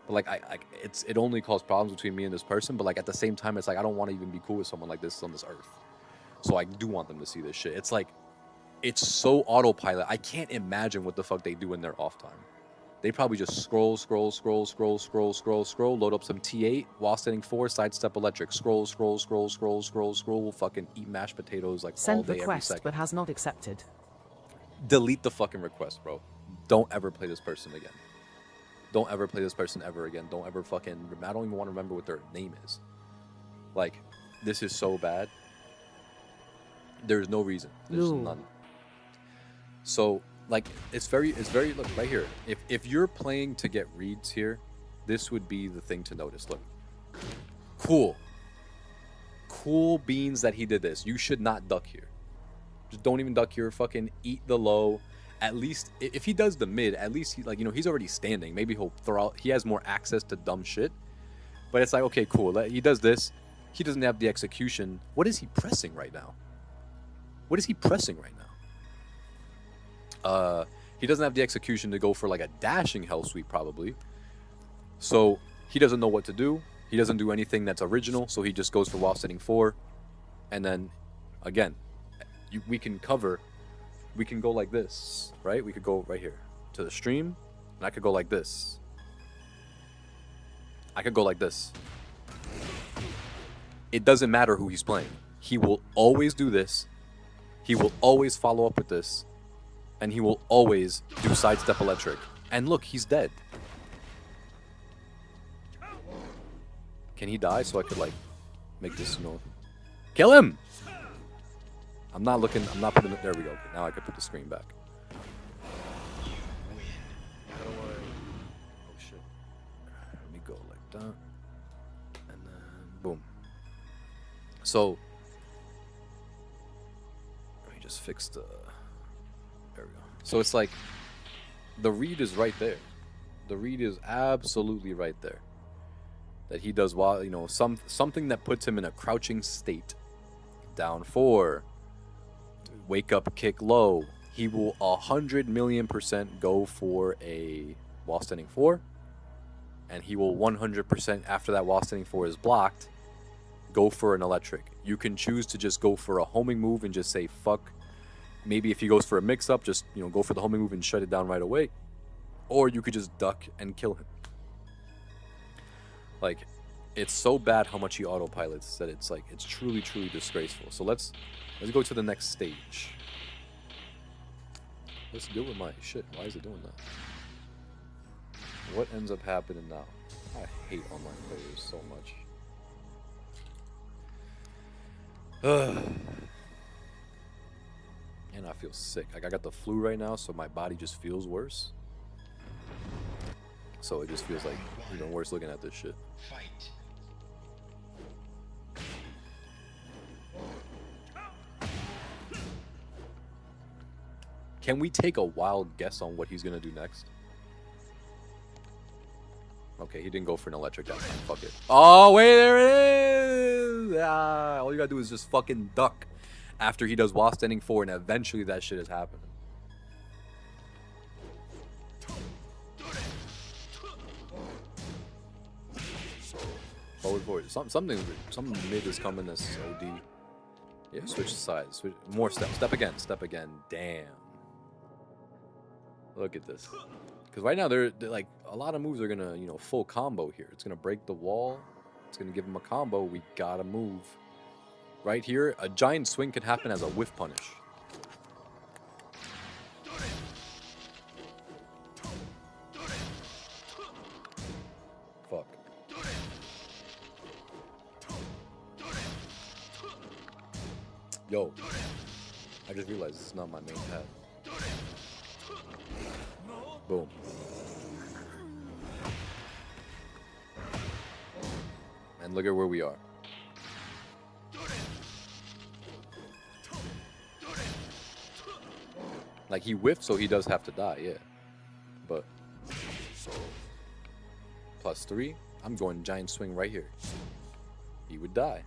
But like, it only caused problems between me and this person. But like at the same time, it's like I don't want to even be cool with someone like this on this earth. So I do want them to see this shit. It's like, it's so autopilot. I can't imagine what the fuck they do in their off time. They probably just scroll, load up some T8 while standing 4, sidestep electric, scroll, fucking eat mashed potatoes like all Sent day, every request second. but has not accepted. Delete the fucking request, bro. Don't ever play this person again. Don't ever play this person ever again. Don't ever fucking, I don't even want to remember what their name is. Like, this is so bad. There's no reason. There's No. none. So, like, it's very, look, right here. If you're playing to get reads here, this would be the thing to notice. Look. Cool beans that he did this. You should not duck here. Just don't even duck here. Fucking eat the low. At least, if he does the mid, at least he, like, he's already standing. Maybe he'll throw out, he has more access to dumb shit. But it's like, okay, cool. He does this. he doesn't have the execution. What is he pressing right now? What is he pressing right now? He doesn't have the execution to go for like a dashing hell sweep probably. So he doesn't know what to do. He doesn't do anything that's original. So he just goes for while setting 4. And then again, we can cover. We can go like this, right? We could go right here to the stream. And I could go like this. I could go like this. It doesn't matter who he's playing. He will always do this. He will always follow up with this. And he will always do sidestep electric. And look, he's dead. Can he die so I could like make this, you know, kill him? I'm not looking, I'm not putting it, there we go. Now I can put the screen back. How do I, oh shit. Let me go like that. And then, boom. So, let me just fix the, there we go. So it's like, the read is right there. The read is absolutely right there. That he does while, you know, something that puts him in a crouching state. Down 4. Wake up, kick low. He will 100,000,000% go for a while standing 4. And he will 100% after that while standing 4 is blocked, go for an electric. You can choose to just go for a homing move and just say fuck. Maybe if he goes for a mix-up, just, you know, go for the homing move and shut it down right away. Or you could just duck and kill him. Like, it's so bad how much he autopilots that it's like, it's truly, truly disgraceful. So let's go to the next stage. Let's deal with my shit. Why is it doing that? What ends up happening now? I hate online players so much. And I feel sick. Like, I got the flu right now, so my body just feels worse. So it just feels like even worse looking at this shit. Fight. Can we take a wild guess on what he's gonna do next? Okay, he didn't go for an electric that time. Fuck it. Oh, wait, there it is! Ah, all you gotta do is just fucking duck after he does while standing 4, and eventually that shit is happening. Forward. Something mid is coming that's OD. Yeah, switch sides. Switch, more step. Step again. Damn. Look at this. Because right now they're like a lot of moves are gonna, you know, full combo here. It's gonna break the wall. It's gonna give him a combo. We gotta move. Right here, a giant swing could happen as a whiff punish. Fuck. Yo, I just realized this is not my main pad. Boom. And look at where we are. Like, he whiffed, so he does have to die, yeah. But +3, I'm going giant swing right here. He would die.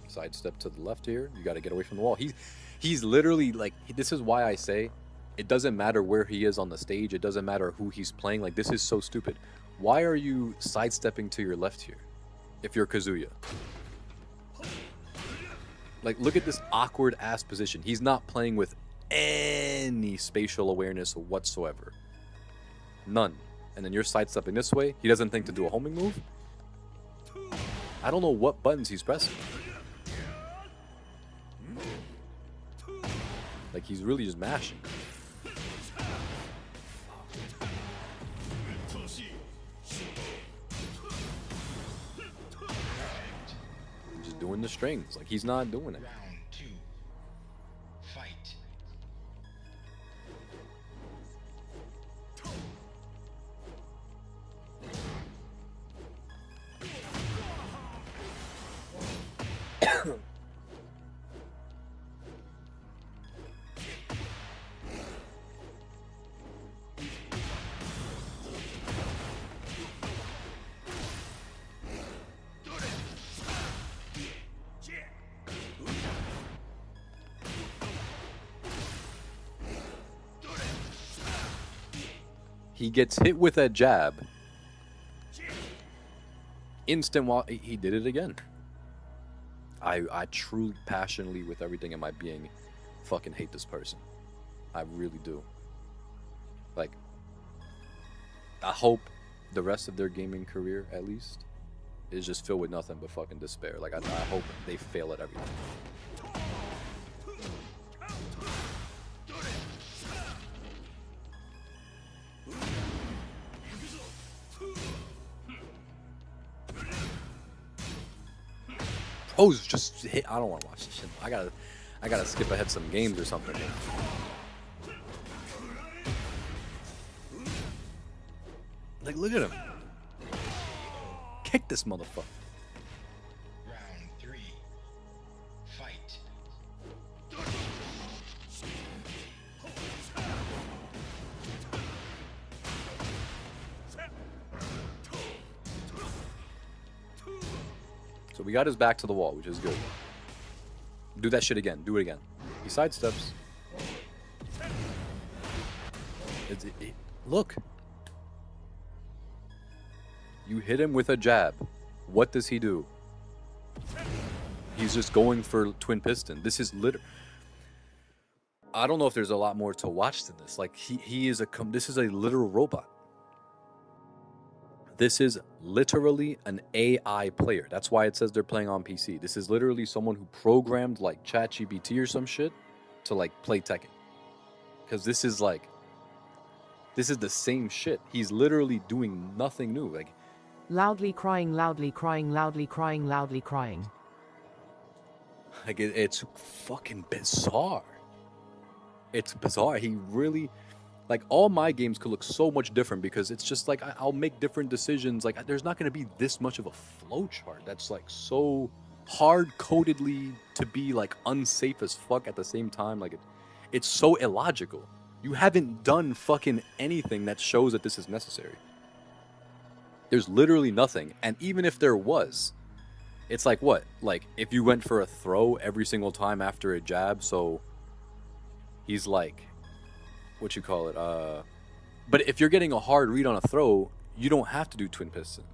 Sidestep to the left here. You got to get away from the wall. He's literally like, this is why I say it doesn't matter where he is on the stage. It doesn't matter who he's playing. Like, this is so stupid. Why are you sidestepping to your left here if you're Kazuya? Like, look at this awkward ass position. He's not playing with any spatial awareness whatsoever. None. And then you're sidestepping this way. He doesn't think to do a homing move. I don't know what buttons he's pressing. Like, he's really just mashing. Just doing the strings. Like, he's not doing it. Round 2. Fight. He gets hit with a jab. Instant while he did it again. I truly, passionately, with everything in my being, fucking hate this person. I really do. Like, I hope the rest of their gaming career, at least, is just filled with nothing but fucking despair. Like, I hope they fail at everything. Pro's just hit. I don't want to watch this shit. I gotta skip ahead some games or something. Like, look at him. Kick this motherfucker. Round 3. Fight. So we got his back to the wall, which is good. Do that shit again. Do it again. He sidesteps. Look. You hit him with a jab. What does he do? He's just going for twin piston. This is I don't know if there's a lot more to watch to this. Like, this is a literal robot. This is literally an AI player. That's why it says they're playing on PC. This is literally someone who programmed like ChatGPT or some shit to like play Tekken. Because this is the same shit. He's literally doing nothing new. Like, Loudly crying, loudly crying, loudly crying, loudly crying. like it's fucking bizarre. It's bizarre. He really, like, all my games could look so much different because it's just like I'll make different decisions. Like, there's not going to be this much of a flowchart that's like so hard-codedly to be like unsafe as fuck at the same time. Like, it's so illogical. You haven't done fucking anything that shows that this is necessary. There's literally nothing. And even if there was, it's like what? Like, if you went for a throw every single time after a jab, so he's like, what you call it? But if you're getting a hard read on a throw, you don't have to do twin piston.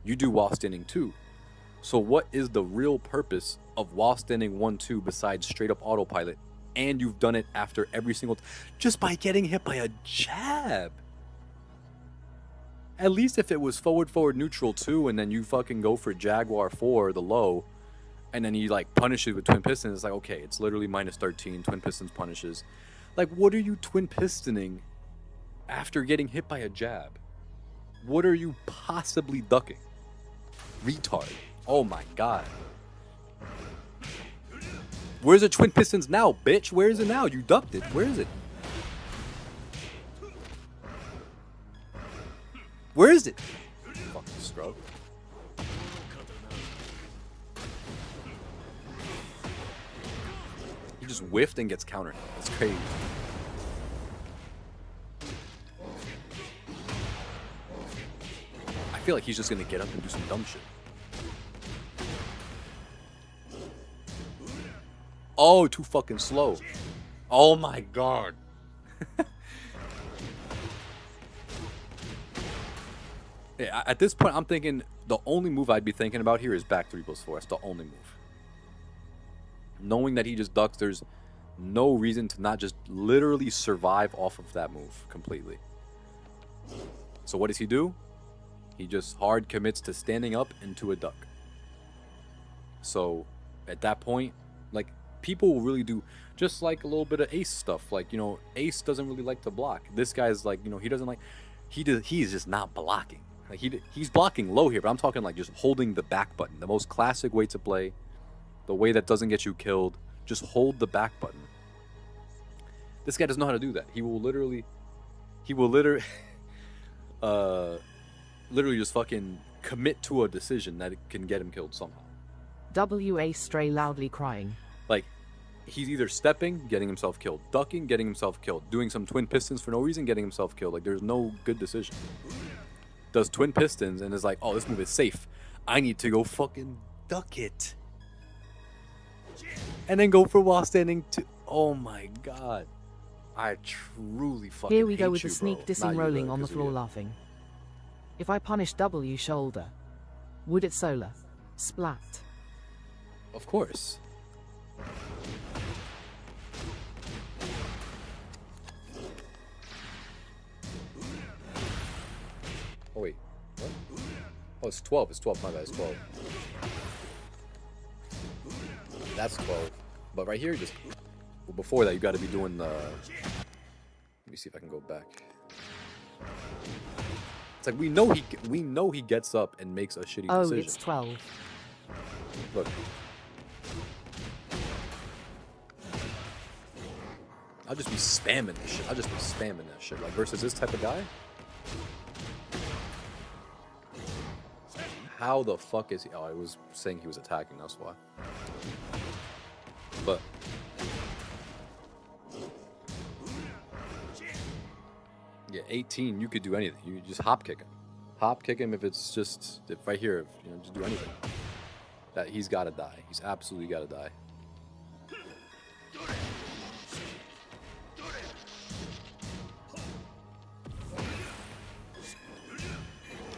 You do while standing 2. So what is the real purpose of while standing 1-2 besides straight up autopilot? And you've done it after every single just by getting hit by a jab. At least if it was forward, neutral 2, and then you fucking go for Jaguar 4, the low, and then he like punishes with twin pistons, it's like, okay, it's literally minus 13, twin pistons punishes. Like, what are you twin pistoning after getting hit by a jab? What are you possibly ducking? Retard. Oh my god. Where's the twin pistons now, bitch? Where is it now? You ducked it. Where is it? Where is it? Fucking scrub. He just whiffed and gets countered. That's crazy. I feel like he's just gonna get up and do some dumb shit. Oh, too fucking slow. Oh my god. Yeah, at this point, I'm thinking the only move I'd be thinking about here is back 3+4. That's the only move. Knowing that he just ducks, there's no reason to not just literally survive off of that move completely. So what does he do? He just hard commits to standing up into a duck. So at that point, like, people will really do just like a little bit of ace stuff. Like, you know, ace doesn't really like to block. This guy's like, you know, he doesn't like, he's just not blocking. Like, he's blocking low here, but I'm talking like just holding the back button. The most classic way to play, the way that doesn't get you killed. Just hold the back button. This guy doesn't know how to do that. He will literally literally just fucking commit to a decision that it can get him killed somehow. WA stray loudly crying. Like, he's either stepping, getting himself killed, ducking, getting himself killed, doing some twin pistons for no reason, getting himself killed. Like, there's no good decision. Does twin pistons and is like, oh, this move is safe. I need to go fucking duck it. And then go for while standing 2. Oh my god. I truly fucking Here we go hate with you, the sneak bro. dissing Not you, rolling on the 'cause of floor you. laughing. If I punish W shoulder, would it solar? Splat. Of course. Oh wait, what? Oh, it's 12. It's 12. My bad. It's 12. That's 12. But right here, just well, before that, you got to be doing the. Let me see if I can go back. It's like we know he gets up and makes a shitty Oh, decision. it's 12. Look. I'll just be spamming this shit. I'll just be spamming that shit. Like versus this type of guy. How the fuck is he? Oh, I was saying he was attacking. That's why. But yeah, 18. You could do anything. You just hop kick him. Hop kick him if it's just if right here. If, just do anything. That he's got to die. He's absolutely got to die.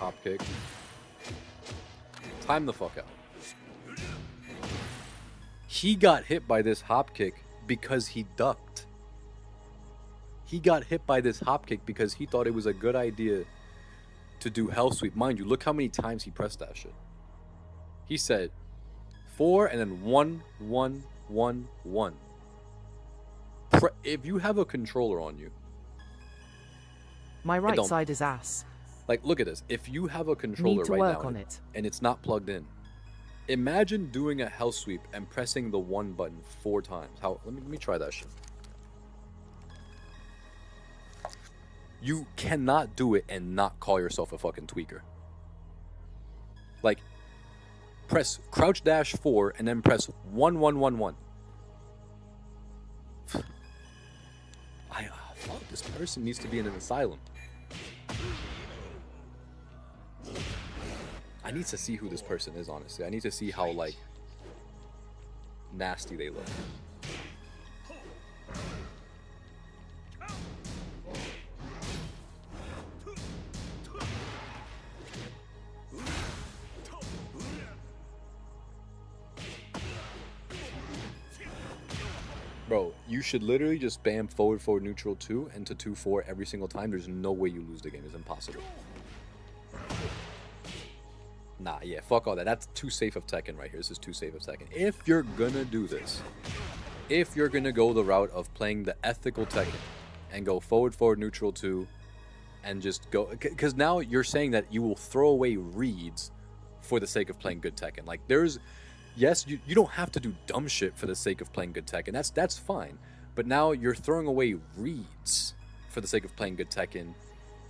Hop kick. Time the fuck out. He got hit by this hop kick because he ducked. He got hit by this hop kick because he thought it was a good idea to do hell sweep. Mind you, look how many times he pressed that shit. He said 4 and then 1, 1, 1, 1. If you have a controller on you, My right don't- side is ass. like look at this. If you have a controller Need to right work now on it. and it's not plugged in, imagine doing a hell sweep and pressing the 1 button 4 times. How? Let me try that shit. You cannot do it and not call yourself a fucking tweaker. Like, press crouch dash 4 and then press 1 1 1 1. Fuck, this person needs to be in an asylum. I need to see who this person is, honestly. I need to see how, like, nasty they look. Bro, you should literally just spam forward, forward, neutral 2 and to 2, 4 every single time. There's no way you lose the game. It's impossible. Nah, yeah, fuck all that. That's too safe of Tekken right here. This is too safe of Tekken. If you're gonna do this, if you're gonna go the route of playing the ethical Tekken and go forward, forward, neutral 2 and just go... Because now you're saying that you will throw away reads for the sake of playing good Tekken. Like, there's... Yes, you don't have to do dumb shit for the sake of playing good Tekken. That's fine. But now you're throwing away reads for the sake of playing good Tekken.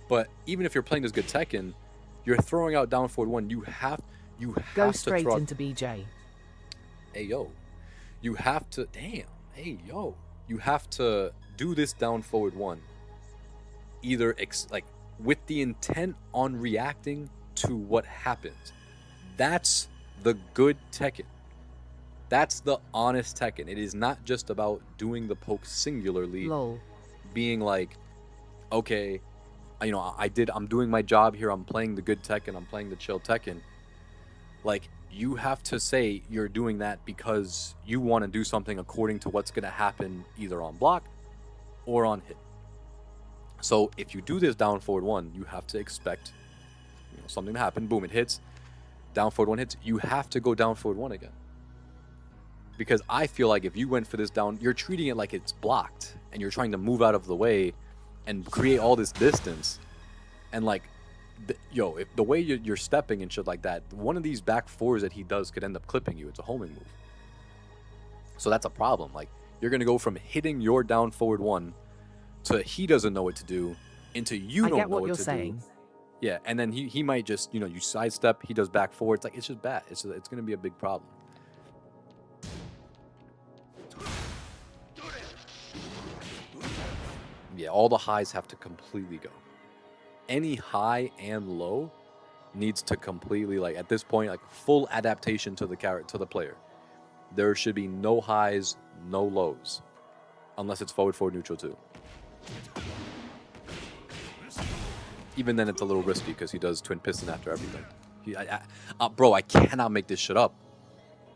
But even if you're playing this good Tekken, you're throwing out down forward 1. You have Go to straight throw out, into BJ. hey yo, you have to hey yo, you have to do this down forward 1 either like with the intent on reacting to what happens. That's the good Tekken. That's the honest Tekken. It is not just about doing the poke singularly. Lol. Being like, okay, I'm doing my job here. I'm playing the good Tekken. I'm playing the chill Tekken. Like, you have to say you're doing that because you want to do something according to what's going to happen either on block or on hit. So if you do this down forward 1, you have to expect something to happen. Boom, it hits. Down forward 1 hits. You have to go down forward 1 again. Because I feel like if you went for this down, you're treating it like it's blocked and you're trying to move out of the way and create all this distance. And like, if the way you're stepping and shit like that, one of these back 4s that he does could end up clipping you. It's a homing move. So that's a problem. Like, you're going to go from hitting your down forward 1 to he doesn't know what to do into you I don't get know what what you're to saying. do. Yeah, and then he might just, you sidestep, he does back 4. It's like, it's just bad. It's going to be a big problem. Yeah, all the highs have to completely go. Any high and low needs to completely, like, at this point, like, full adaptation to the player. There should be no highs, no lows, unless it's forward, forward, neutral 2. Even then, it's a little risky because he does twin piston after everything. Bro, I cannot make this shit up.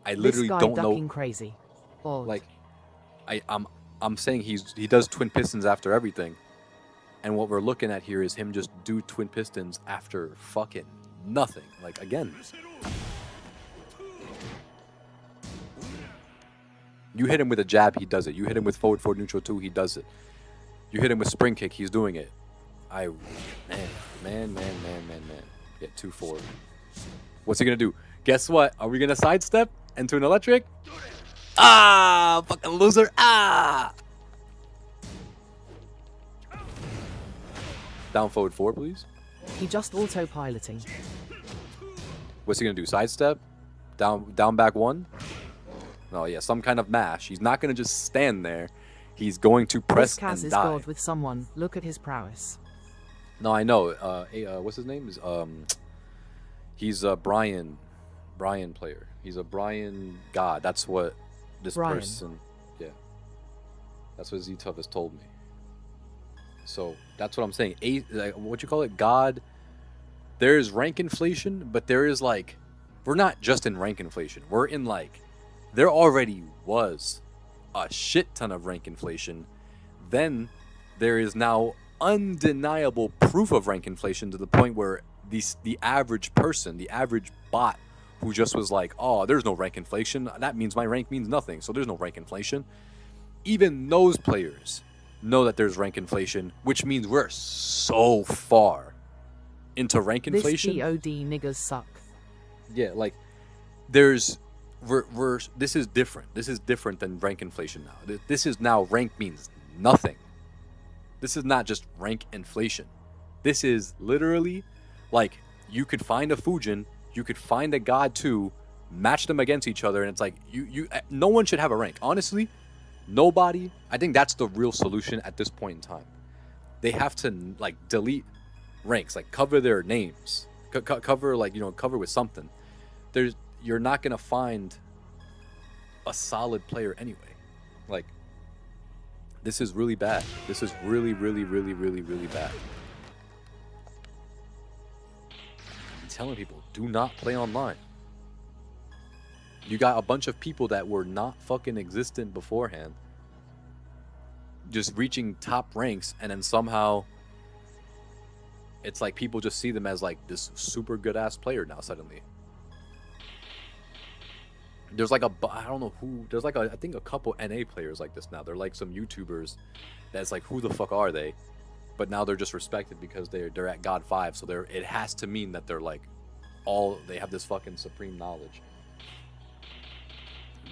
I literally this guy don't ducking know. crazy. Odd. Like, I'm saying he does twin pistons after everything, and what we're looking at here is him just do twin pistons after fucking nothing. Like again, you hit him with a jab, he does it. You hit him with forward neutral 2, he does it. You hit him with spring kick, he's doing it. Man. Yeah, 2-4. What's he gonna do? Guess what? Are we gonna sidestep into an electric? Ah, fucking loser. Ah. Down forward 4, please. he just autopiloting. What's he gonna do? Sidestep? Down back 1? Oh yeah, some kind of mash. He's not gonna just stand there. He's going to press This Kaz and is die. God with someone. Look at his prowess. No, I know. What's his name? He's a Brian player. He's a Brian God. That's what this Brian. person. Yeah. That's what Zetov has told me. So that's what I'm saying. What you call it? God. There is rank inflation, but there is like, we're not just in rank inflation. We're in like, there already was a shit ton of rank inflation. Then there is now undeniable proof of rank inflation to the point where the average person, the average bot who just was like, oh, there's no rank inflation, that means my rank means nothing, so there's no rank inflation. Even those players know that there's rank inflation, which means we're so far into rank inflation. This God niggas suck. Yeah, like there's this is different. This is different than rank inflation now. This is now rank means nothing. This is not just rank inflation. This is literally like you could find a Fujin, you could find a God 2, match them against each other, and it's like no one should have a rank. Honestly, nobody. I think that's the real solution at this point in time. They have to like delete ranks, like cover their names, cover like cover with something. You're not gonna find a solid player anyway. Like, this is really bad. This is really bad. I'm telling people, do not play online. You got a bunch of people that were not fucking existent beforehand, just reaching top ranks, and then somehow it's like people just see them as like this super good ass player now suddenly. There's like I don't know who, there's like I think a couple NA players like this now. They're like some YouTubers that's like, who the fuck are they? But now they're just respected because they're at God 5, so it has to mean that they're like they have this fucking supreme knowledge.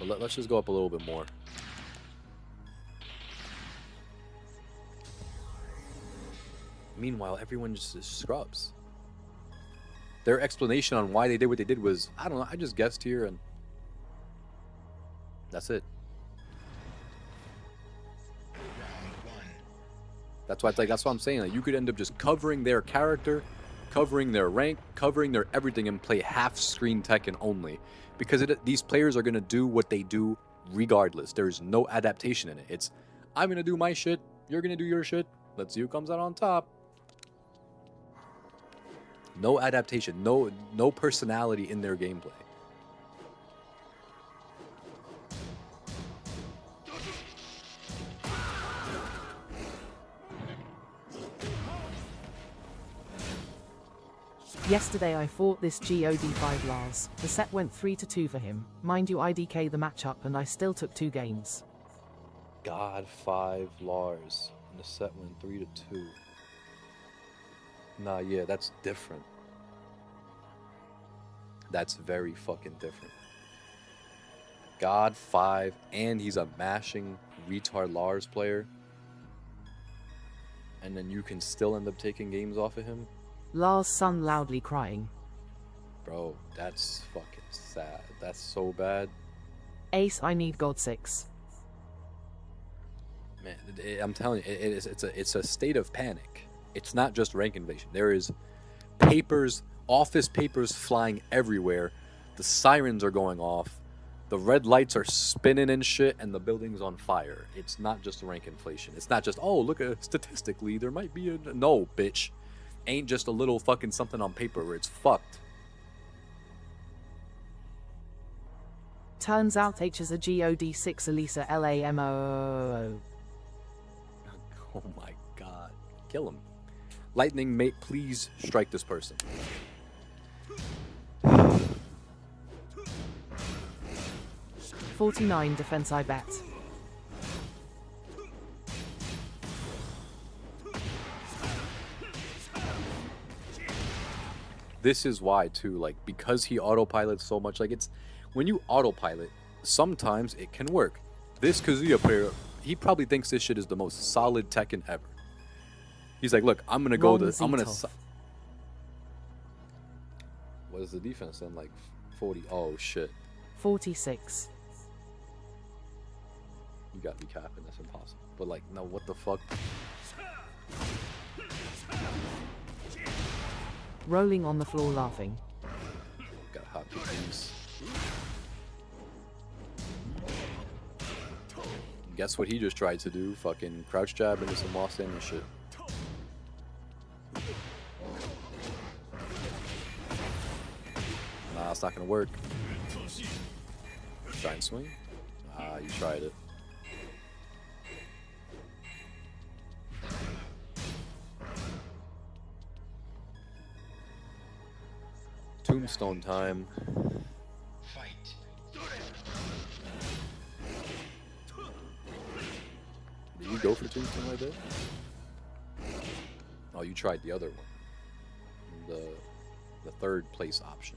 But let's just go up a little bit more. Meanwhile, everyone just is scrubs. Their explanation on why they did what they did was, I don't know, I just guessed here and that's it. Round 1. That's why it's like, that's what I'm saying. Like, you could end up just covering their character, covering their rank, covering their everything, and play half-screen Tekken only. Because these players are going to do what they do regardless. There's no adaptation in it. It's, I'm going to do my shit, you're going to do your shit, let's see who comes out on top. No adaptation, no personality in their gameplay. Yesterday I fought this God 5 Lars. The set went 3-2 for him. Mind you, IDK the matchup and I still took 2 games. God 5 Lars. And the set went 3-2. Nah, yeah, that's different. That's very fucking different. God 5, and he's a mashing retard Lars player. And then you can still end up taking games off of him? Lars' son loudly crying. Bro, that's fucking sad. That's so bad. Ace, I need God 6. Man, I'm telling you, it's a state of panic. It's not just rank invasion. There is papers, office papers flying everywhere. The sirens are going off. The red lights are spinning and shit, and the building's on fire. It's not just rank inflation. It's not just, oh, look at statistically, there might be a... No, bitch. Ain't just a little fucking something on paper where it's fucked. Turns out H is a God6 Elisa LAMO. Oh my god. Kill him. Lightning, mate, please strike this person. 49 defense, I bet. This is why, too, like, because he autopilots so much, like, it's... When you autopilot, sometimes it can work. This Kazuya player, he probably thinks this shit is the most solid Tekken ever. He's like, look, I'm gonna go Wrong this... I'm gonna... Zetov. What is the defense then? Like, 40... Oh, shit. 46. You gotta be capping, that's impossible. But like, no, what the fuck? Rolling on the floor laughing. Got hot pieces. Guess what he just tried to do? Fucking crouch jab into some Lost End and shit. Nah, it's not gonna work. Try and swing? Ah, you tried it. Tombstone time. Fight. Did you go for Tombstone like that? Oh, you tried the other one. The third place option.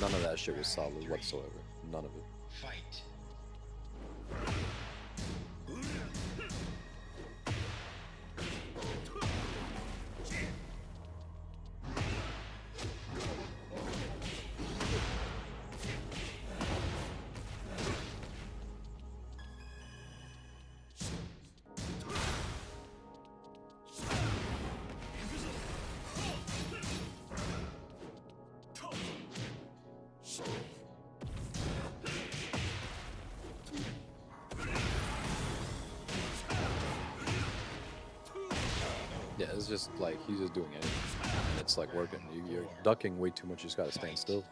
None of that shit was solid whatsoever. None of it. Fight. Yeah, it's just like he's just doing anything. And it's like working. You're ducking way too much. You just gotta stand still.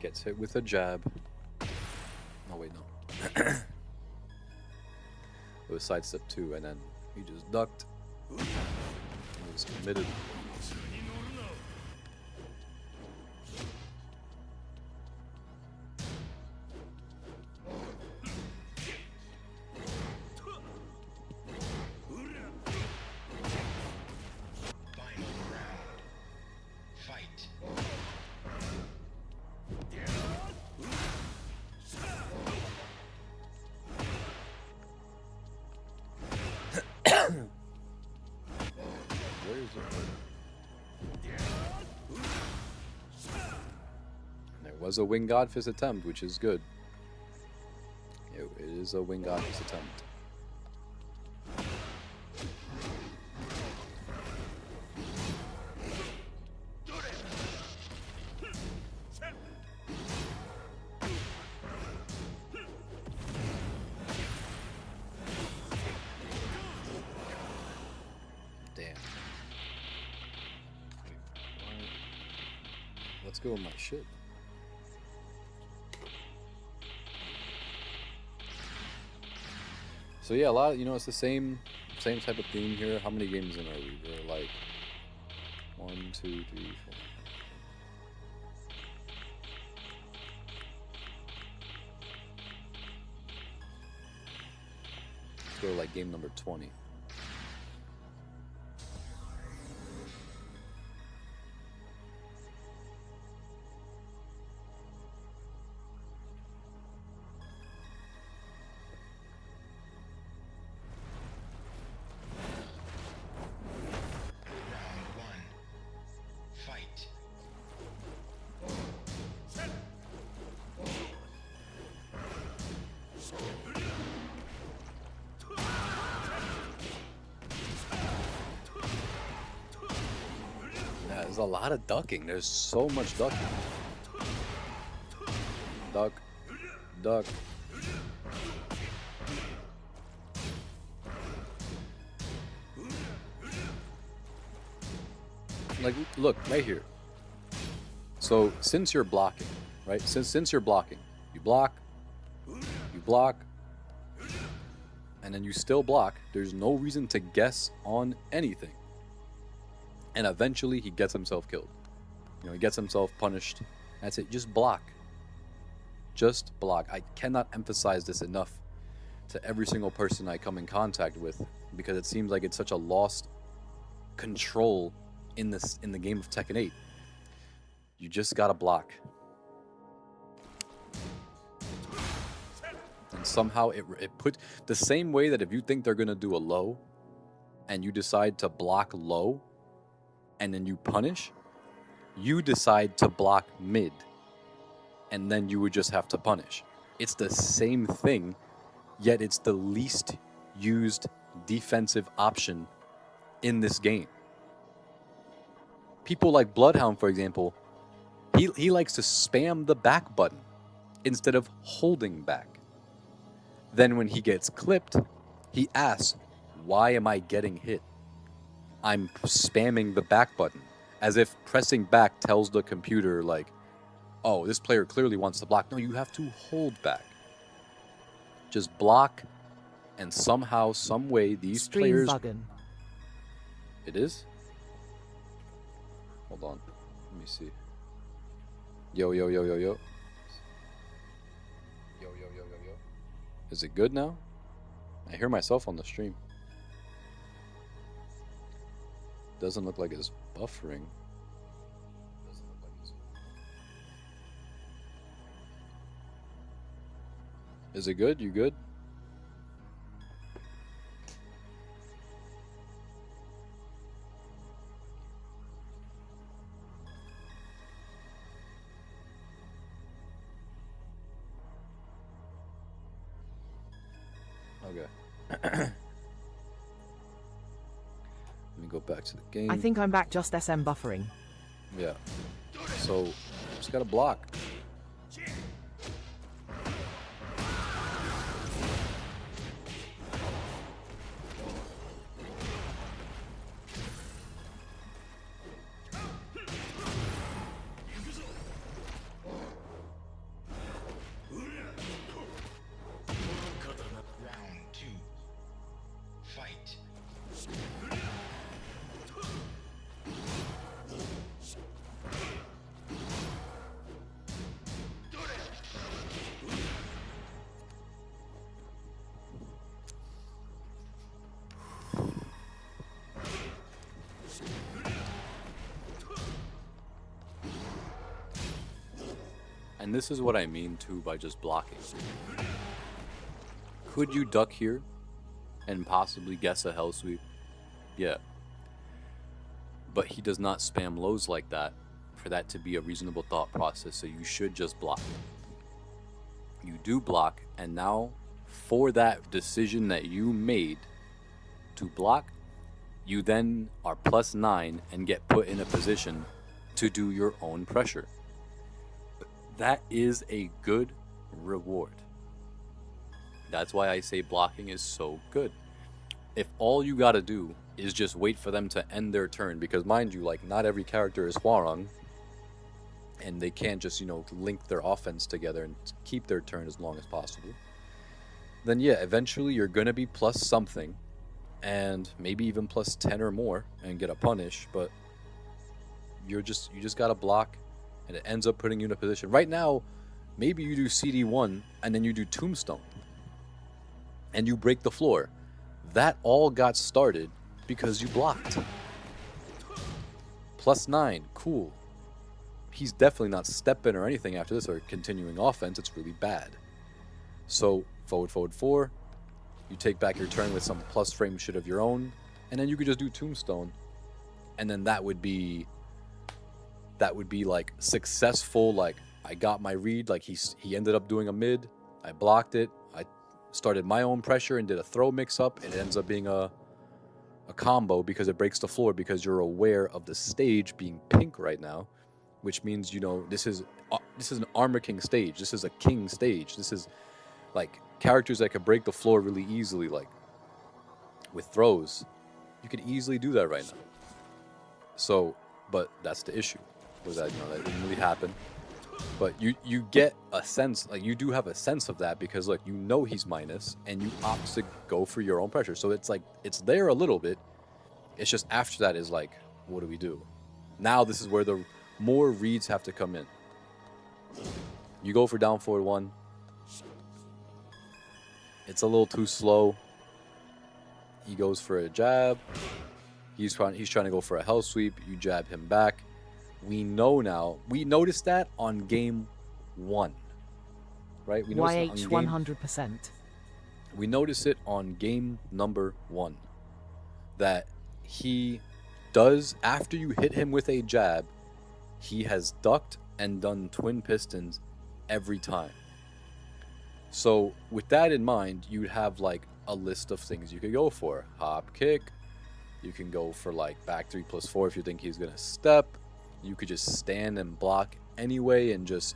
Gets hit with a jab. Oh wait, no. It was sidestep 2, and then he just ducked. And was committed. Final round. Fight. Where is it? There was a Wing God Fist attempt, which is good. It is a Wing God Fist attempt. Damn. let's go with my shit. So yeah, a lot. It's the same type of theme here. How many games in are we? We're like 1, 2, 3, 4. Let's go like game number 20. Round one. Fight. Yeah, there's a lot of ducking. There's so much ducking. Duck. Duck. Like, look, right here. So, since you're blocking, right? Since you're blocking, you block, and then you still block. There's no reason to guess on anything. And eventually he gets himself killed. He gets himself punished. That's it. Just block. Just block. I cannot emphasize this enough to every single person I come in contact with, because it seems like it's such a lost control in the game of Tekken 8. You just gotta block. And somehow it put the same way that if you think they're gonna do a low and you decide to block low and then you punish, you decide to block mid and then you would just have to punish. It's the same thing, yet it's the least used defensive option in this game. People like Bloodhound, for example, he likes to spam the back button instead of holding back. Then when he gets clipped, he asks, why am I getting hit? I'm spamming the back button, as if pressing back tells the computer, like, oh, this player clearly wants to block. No, you have to hold back. Just block, and somehow, some way, these Stream players... buggin'. It is? Hold on. Let me see. Yo, yo, yo, yo, yo. Yo, yo, yo, yo, yo. Is it good now? I hear myself on the stream. Doesn't look like it's buffering. Doesn't look like it's... Is it good? You good? Okay. Let me go back to the game. I think I'm back, just SM buffering. Yeah. So, just gotta block. Round two. Fight. And this is what I mean too by just blocking. Could you duck here and possibly guess a hell sweep? Yeah. But he does not spam lows like that for that to be a reasonable thought process, so you should just block. You do block, and now for that decision that you made to block, you then are +9 and get put in a position to do your own pressure. That is a good reward. That's why I say blocking is so good. If all you gotta do is just wait for them to end their turn, because mind you, like, not every character is Hwarang. and they can't just, you know, link their offense together and keep their turn as long as possible, then yeah, eventually you're going to be plus something, and maybe even plus 10 or more and get a punish, but you just got to block, and it ends up putting you in a position. Right now, maybe you do CD1 and then you do Tombstone and you break the floor. That all got started because you blocked. Plus 9, cool. He's definitely not stepping or anything after this or continuing offense. It's really bad. So forward, forward 4. You take back your turn with some plus frame shit of your own, and then you could just do Tombstone, and then that would be like successful. Like, I got my read. Like, he ended up doing a mid. I blocked it. I started my own pressure and did a throw mix up, and it ends up being a combo because it breaks the floor because you're aware of the stage being pink right now, which means, you know, this is an Armor King stage. This is a King stage. This is like characters that could break the floor really easily, like with throws. You could easily do that right now. So, but that's the issue. Was that, you know, that didn't really happen. But you get a sense, like you do have a sense of that because, like, you know he's minus and you opt to go for your own pressure. So it's like, it's there a little bit. It's just after that is like, what do we do? Now this is where the more reads have to come in. You go for down forward 1. It's a little too slow. He goes for a jab. He's trying to go for a hell sweep. You jab him back. We know now. We noticed that on game 1, right? We noticed YH 100%. We noticed it on game number 1 that he does, after you hit him with a jab, he has ducked and done twin pistons every time. So with that in mind, you'd have like a list of things you could go for. Hop kick. You can go for like back 3+4 if you think he's going to step. You could just stand and block anyway and just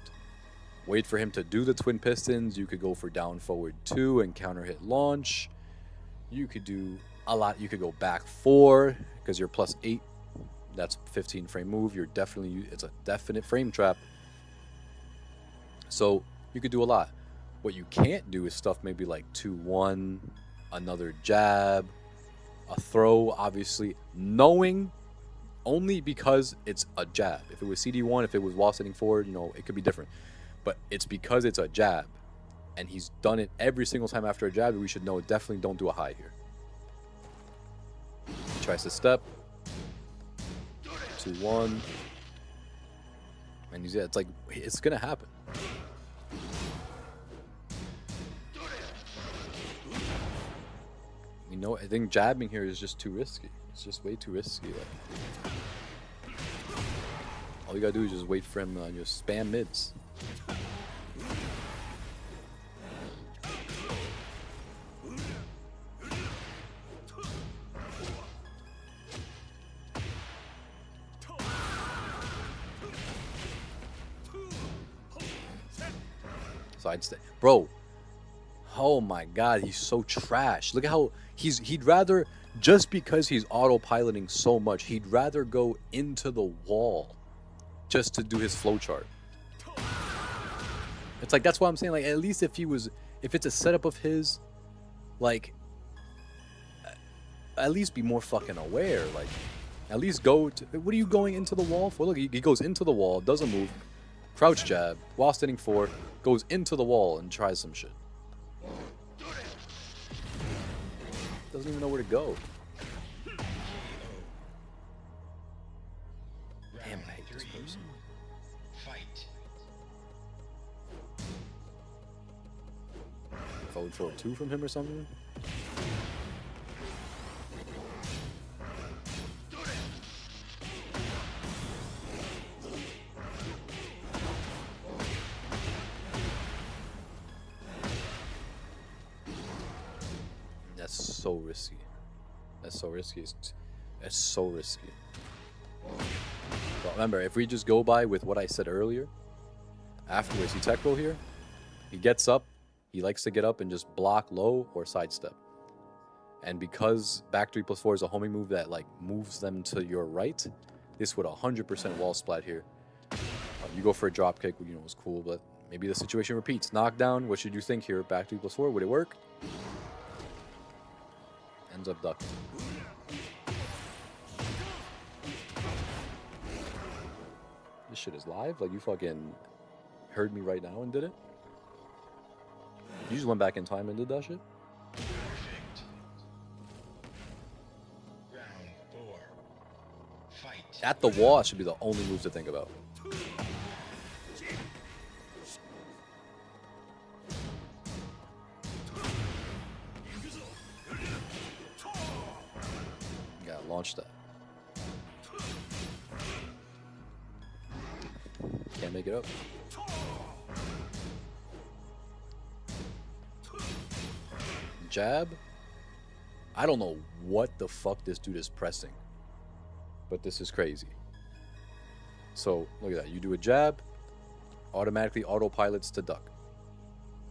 wait for him to do the twin pistons. You could go for down forward 2 and counter hit launch. You could do a lot. You could go back 4 because you're plus 8. That's 15 frame move. It's a definite frame trap. So you could do a lot. What you can't do is stuff maybe like 2-1, another jab, a throw, obviously, knowing only because it's a jab. If it was CD1, if it was while sitting forward, you know, it could be different. But it's because it's a jab, and he's done it every single time after a jab, we should know definitely don't do a high here. He tries to step. 2-1. And it's like, it's going to happen. You know, I think jabbing here is just too risky. It's just way too risky. Like, all you gotta do is just wait for him to just spam mids. So I'd stay, bro. Oh my god, he's so trash. Look at how he'd rather, just because he's autopiloting so much, he'd rather go into the wall just to do his flowchart. It's like, that's why I'm saying, like, at least if it's a setup of his, like, at least be more fucking aware. Like, at least go to, what are you going into the wall for? Look, he goes into the wall, doesn't move, crouch jab, while standing 4, goes into the wall and tries some shit. Doesn't even know where to go. Damn, I hate this person. Fight. Forward 2 from him or something? That's so risky. That's so risky. That's so risky. But remember, if we just go by with what I said earlier, afterwards, he tech roll here, he gets up, he likes to get up and just block low or sidestep. And because back 3+4 is a homing move that like moves them to your right, this would 100% wall splat here. You go for a drop kick, you know, it was cool, but maybe the situation repeats. Knockdown, what should you think here? Back 3+4, would it work? Ends up ducking. This shit is live? Like, you fucking heard me right now and did it? You just went back in time and did that shit? Perfect. Round 4. Fight. At the wall should be the only move to think about. You gotta launch that. Can't make it up. Jab. I don't know what the fuck this dude is pressing, but this is crazy. So look at that. You do a jab, automatically autopilots to duck.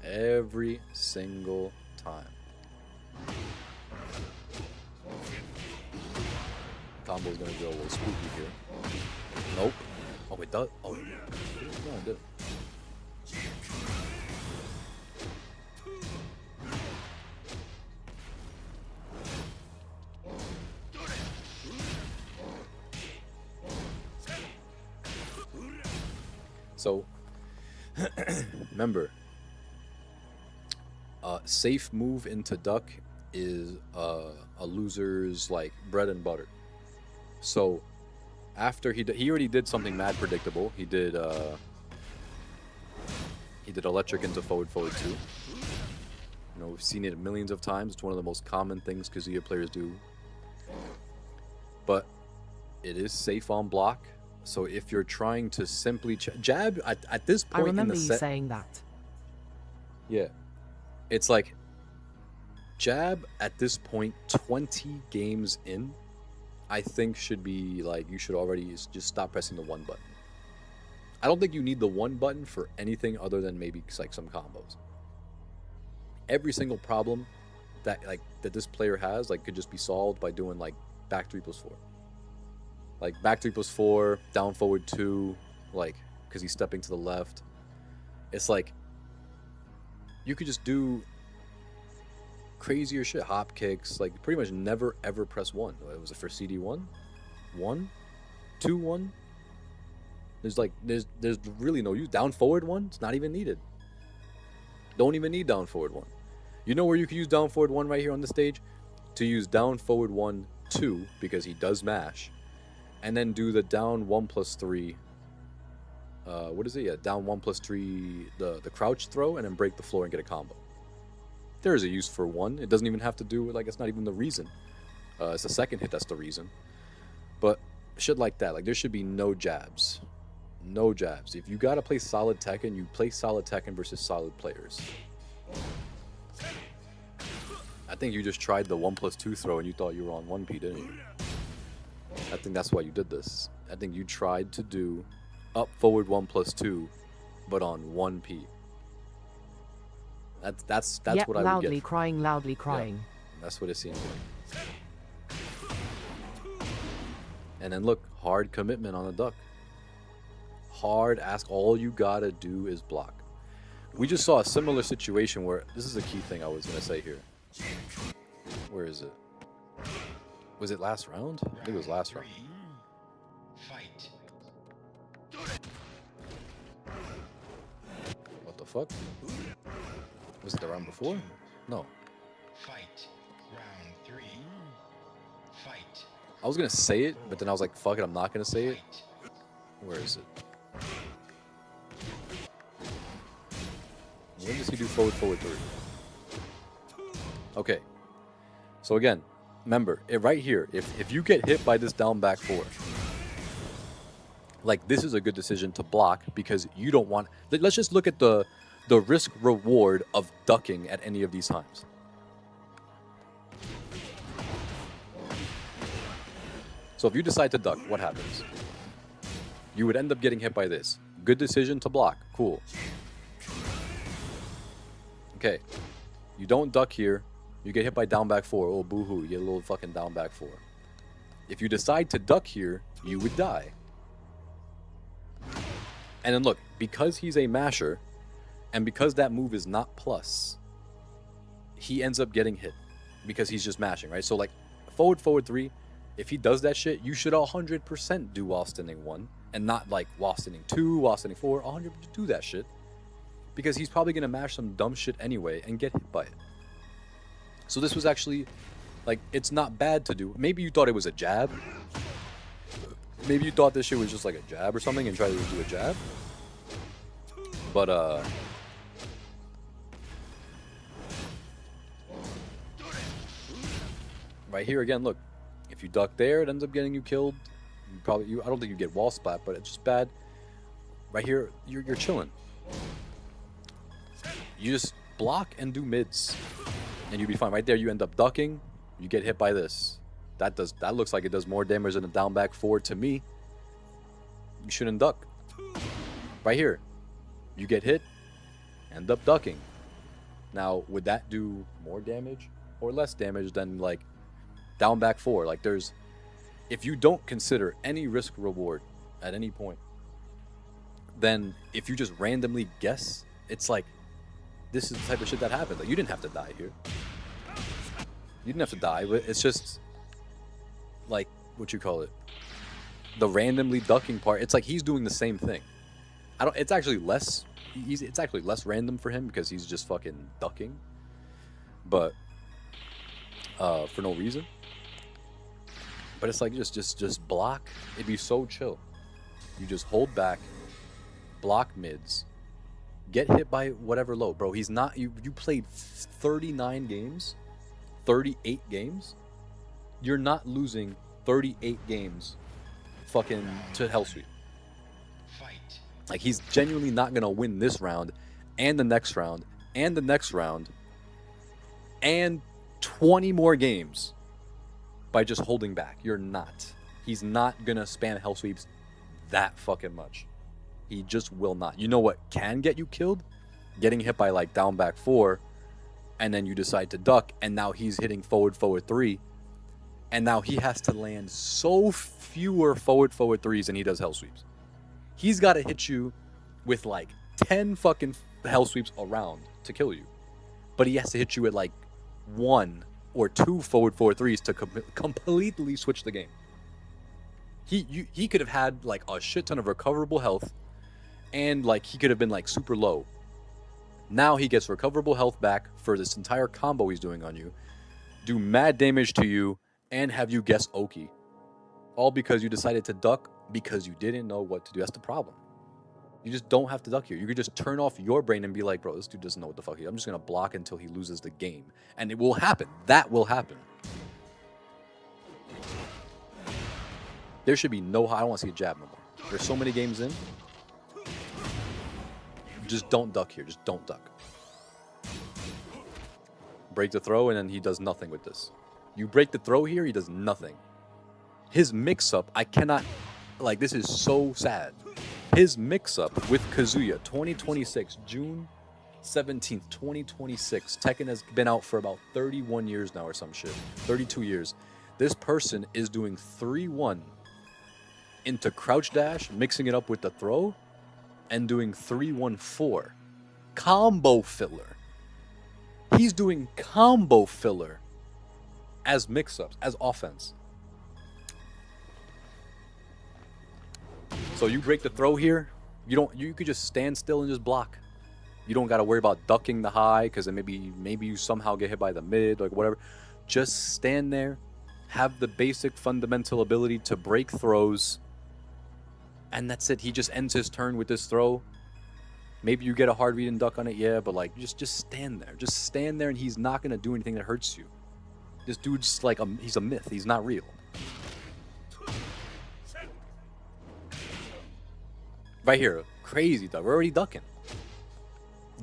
Every single time. Combo's gonna go a little spooky here. Nope. Oh, it does. Oh, no, it didn't. So, remember, safe move into duck is a loser's like bread and butter. So, after he already did something mad predictable. He did electric into forward 2. You know, we've seen it millions of times. It's one of the most common things Kazuya players do. But it is safe on block. So if you're trying to simply jab at this point I remember in the you set, saying that. yeah, it's like jab at this point, 20 games in, I think should be like you should already just stop pressing the 1 button. I don't think you need the 1 button for anything other than maybe like some combos. Every single problem that this player has could just be solved by doing like back 3+4. Like back 3+4, down forward 2, like because he's stepping to the left. It's like you could just do crazier shit, hop kicks, like pretty much never ever press 1. It was it for CD1, 1, 2, 1. There's really no use. Down forward 1, it's not even needed. Don't even need down forward 1. You know where you can use down forward 1 right here on the stage? To use down forward 1, 2 because he does mash. And then do the down 1+3. What is it? Yeah, down 1+3. The crouch throw, and then break the floor and get a combo. There is a use for 1. It doesn't even have to do with it's not even the reason. It's the second hit that's the reason. But shit like that, there should be no jabs, no jabs. If you gotta play solid Tekken, you play solid Tekken versus solid players. I think you just tried the 1+2 throw and you thought you were on 1P, didn't you? I think that's why you did this. I think you tried to do up forward 1+2, but on 1P. That's Yep, what I would loudly get. crying, loudly crying. Yeah, that's what it seems like. And then look, hard commitment on a duck. Hard ask. All you gotta do is block. We just saw a similar situation where this is a key thing I was gonna say here. Where is it? Was it last round? I think it was last round. Fight. What the fuck? Was it the round before? No. Fight. Round 3. Fight. I was gonna say it, but then I was like, fuck it, I'm not gonna say it. Fight. Where is it? When does he do forward 3? Okay. So again, remember, right here, if you get hit by this down back 4, this is a good decision to block because you don't want... Let's just look at the risk reward of ducking at any of these times. So if you decide to duck, what happens? You would end up getting hit by this. Good decision to block. Cool. Okay. You don't duck here. You get hit by down back 4. Oh, boo-hoo. You get a little fucking down back 4. If you decide to duck here, you would die. And then look, because he's a masher, and because that move is not plus, he ends up getting hit because he's just mashing, right? So like forward 3, if he does that shit, you should 100% do while standing 1 and not like while standing 2, while standing 4, 100% do that shit because he's probably going to mash some dumb shit anyway and get hit by it. So this was actually like, it's not bad to do. Maybe you thought it was a jab. Maybe you thought this shit was just like a jab or something and tried to do a jab. But right here again, look. If you duck there, it ends up getting you killed. I don't think you get wall splat, but it's just bad. Right here, you're chilling. You just block and do mids, and you'll be fine. Right there, you end up ducking. You get hit by this. That looks like it does more damage than a down back 4 to me. You shouldn't duck. Right here, you get hit, end up ducking. Now, would that do more damage or less damage than like down back 4? Like if you don't consider any risk reward at any point, then if you just randomly guess, it's like this is the type of shit that happens. Like, you didn't have to die here. You didn't have to die, but it's just like what you call it, the randomly ducking part. It's like he's doing the same thing. It's actually less easy. It's actually less random for him because he's just fucking ducking, but for no reason. But it's like just block. It'd be so chill. You just hold back, block mids, get hit by whatever low, bro. He's not. You played 39 games, 38 games. You're not losing 38 games, fucking to Hell Sweep. Fight. Like, he's genuinely not gonna win this round, and the next round, and the next round, and 20 more games by just holding back. You're not. He's not gonna spam Hell Sweeps that fucking much. He just will not. You know what can get you killed? Getting hit by like down back 4, and then you decide to duck, and now he's hitting forward 3, and now he has to land so fewer forward 3s than he does Hell Sweeps. He's got to hit you with like 10 fucking Hell Sweeps around to kill you, but he has to hit you at like 1 or 2 forward 3s to completely switch the game. He could have had like a shit ton of recoverable health, and like he could have been like super low. Now he gets recoverable health back for this entire combo he's doing on you, do mad damage to you, and have you guess Oki. All because you decided to duck because you didn't know what to do. That's the problem. You just don't have to duck here. You could just turn off your brain and be like, bro, this dude doesn't know what the fuck he is. I'm just going to block until he loses the game. And it will happen. That will happen. There should be no... I don't want to see a jab no more. There's so many games in. Just don't duck here. Just don't duck. Break the throw, and then he does nothing with this. You break the throw here, he does nothing. His mix-up, I cannot... Like, this is so sad. His mix-up with Kazuya, 2026, June 17th, 2026. Tekken has been out for about 31 years now or some shit. 32 years. This person is doing 3-1 into crouch dash, mixing it up with the throw, and doing 3-1-4. Combo filler. He's doing combo filler as mix-ups, as offense. So you break the throw here, you could just stand still and just block. You don't got to worry about ducking the high because then maybe you somehow get hit by the mid, like whatever. Just stand there, have the basic fundamental ability to break throws, and that's it. He just ends his turn with this throw. Maybe you get a hard read and duck on it, yeah, but like just stand there. Just stand there, and he's not going to do anything that hurts you. This dude's like he's a myth. He's not real. Right here, crazy duck. We're already ducking.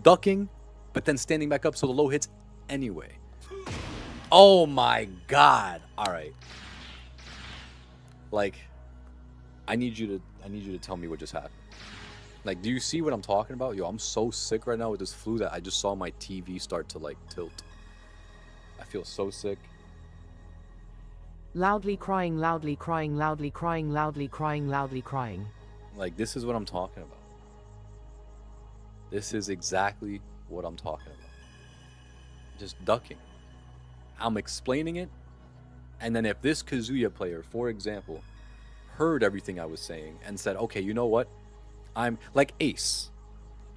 Ducking, but then standing back up so the low hits anyway. Oh my god. Alright. Like, I need you to tell me what just happened. Like, do you see what I'm talking about? Yo, I'm so sick right now with this flu that I just saw my TV start to like tilt. I feel so sick. Loudly crying, loudly crying, loudly crying, loudly crying, loudly crying. Like, this is what I'm talking about. This is exactly what I'm talking about. Just ducking. I'm explaining it, and then if this Kazuya player, for example, heard everything I was saying and said, okay, you know what? I'm like Ace.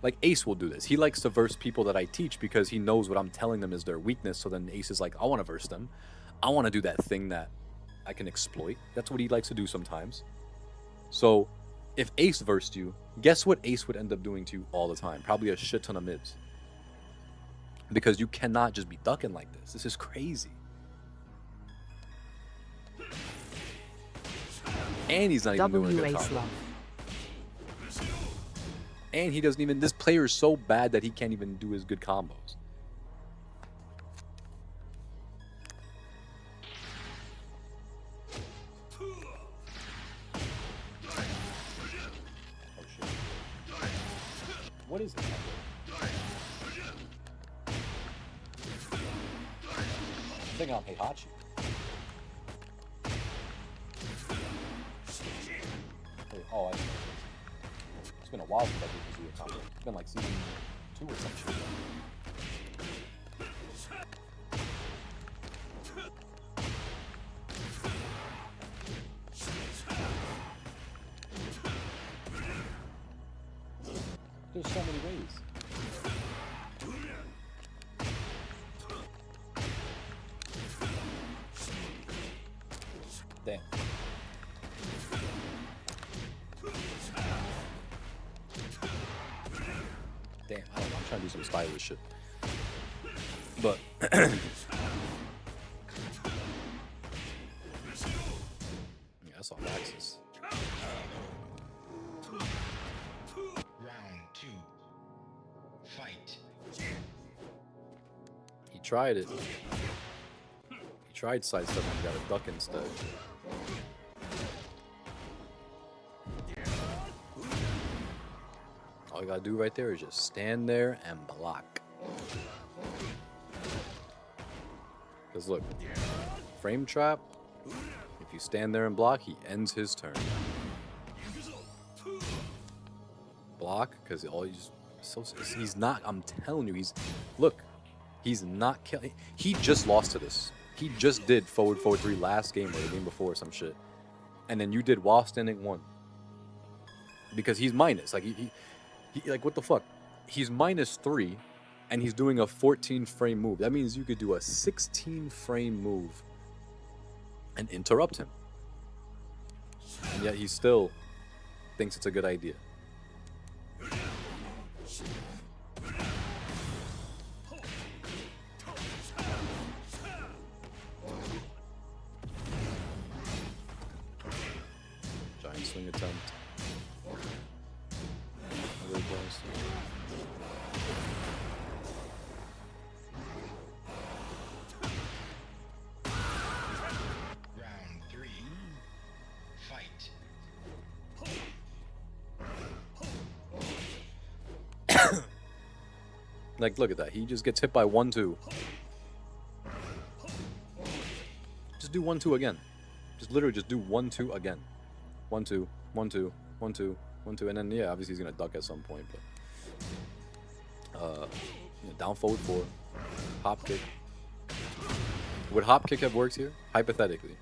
Like Ace will do this. He likes to verse people that I teach because he knows what I'm telling them is their weakness. So then Ace is like, I want to verse them. I want to do that thing that I can exploit. That's what he likes to do sometimes. So if Ace versed you, guess what Ace would end up doing to you all the time? Probably a shit ton of mids. Because you cannot just be ducking like this. This is crazy. And he's not even doing a W good Ace combo. love. And he doesn't even... This player is so bad that he can't even do his good combos. Oh, shit. What is it? I think I'm Heihachi. Wait, oh, I see. It's been a while since I did Kazuya combo. It's been like season 2 or some shit. There's so many ways. Damn. Damn, I don't know. I'm trying to do some stylish shit. But yeah, that's off axis. Round 2. Fight. He tried it. He tried sidestepping and got a duck instead. All you gotta do right there is just stand there and block. Because look, frame trap, if you stand there and block, he ends his turn. Block, because all he's not, I'm telling you, he's not killing. He just lost to this. He just did forward 3 last game or the game before or some shit. And then you did while standing 1. Because he's minus. Like, he like, what the fuck? He's -3, and he's doing a 14 frame move. That means you could do a 16 frame move and interrupt him. And yet he still thinks it's a good idea. Giant swing attempt. Really close. Round 3. Fight. Like, look at that. He just gets hit by 1-2. Just do 1-2 again. Just literally just do 1-2 again. 1-2, 1-2, 1-2, 1-2, and then yeah, obviously he's gonna duck at some point, but down forward 4, hop kick. Would hop kick have worked here? Hypothetically,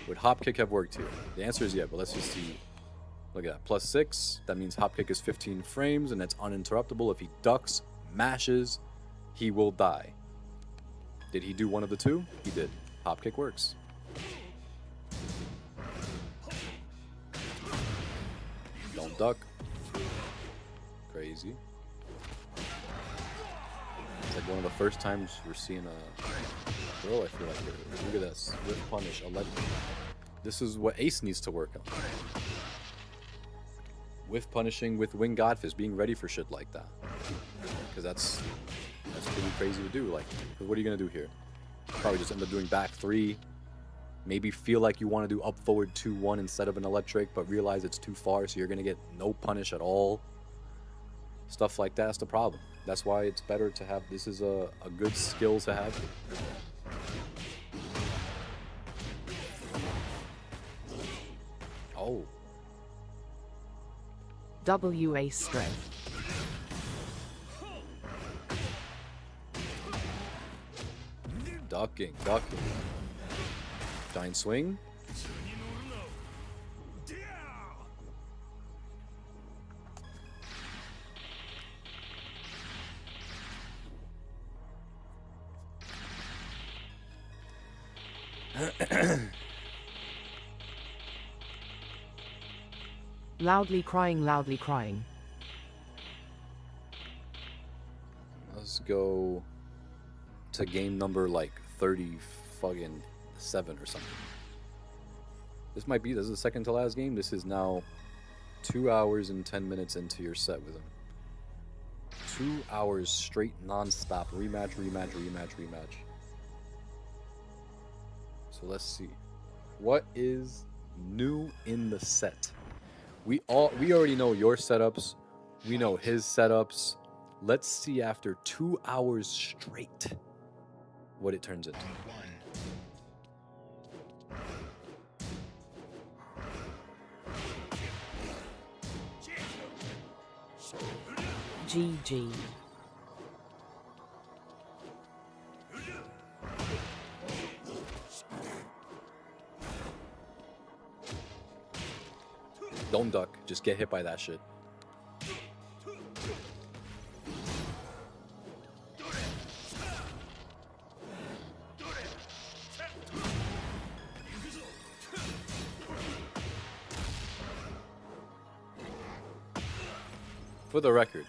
would hop kick have worked here? The answer is yeah, but let's just see. Look at that, +6. That means hop kick is 15 frames, and that's uninterruptible. If he ducks, mashes, he will die. Did he do one of the two? He did. Hop kick works. Don't duck. Crazy. It's like one of the first times we're seeing a girl, I feel like. Look at this. Whiff punish. This is what Ace needs to work on. Whiff punishing with wing godfist, being ready for shit like that. Because that's pretty crazy to do. Like, what are you going to do here? Probably just end up doing back 3. Maybe feel like you want to do up forward 2-1 instead of an electric, but realize it's too far, so you're going to get no punish at all. Stuff like that's the problem. That's why it's better to have, this is a good skill to have. Oh. W Ace strength. Ducking, ducking. Giant swing. Loudly crying, loudly crying. Let's go to game number like 30 fucking 7 or something. This is the second to last game. This is now 2 hours and 10 minutes into your set with him. 2 hours straight non-stop rematch. So let's see. What is new in the set? We already know your setups. We know his setups. Let's see after 2 hours straight what it turns into. GG. Don't duck. Just get hit by that shit. For the record,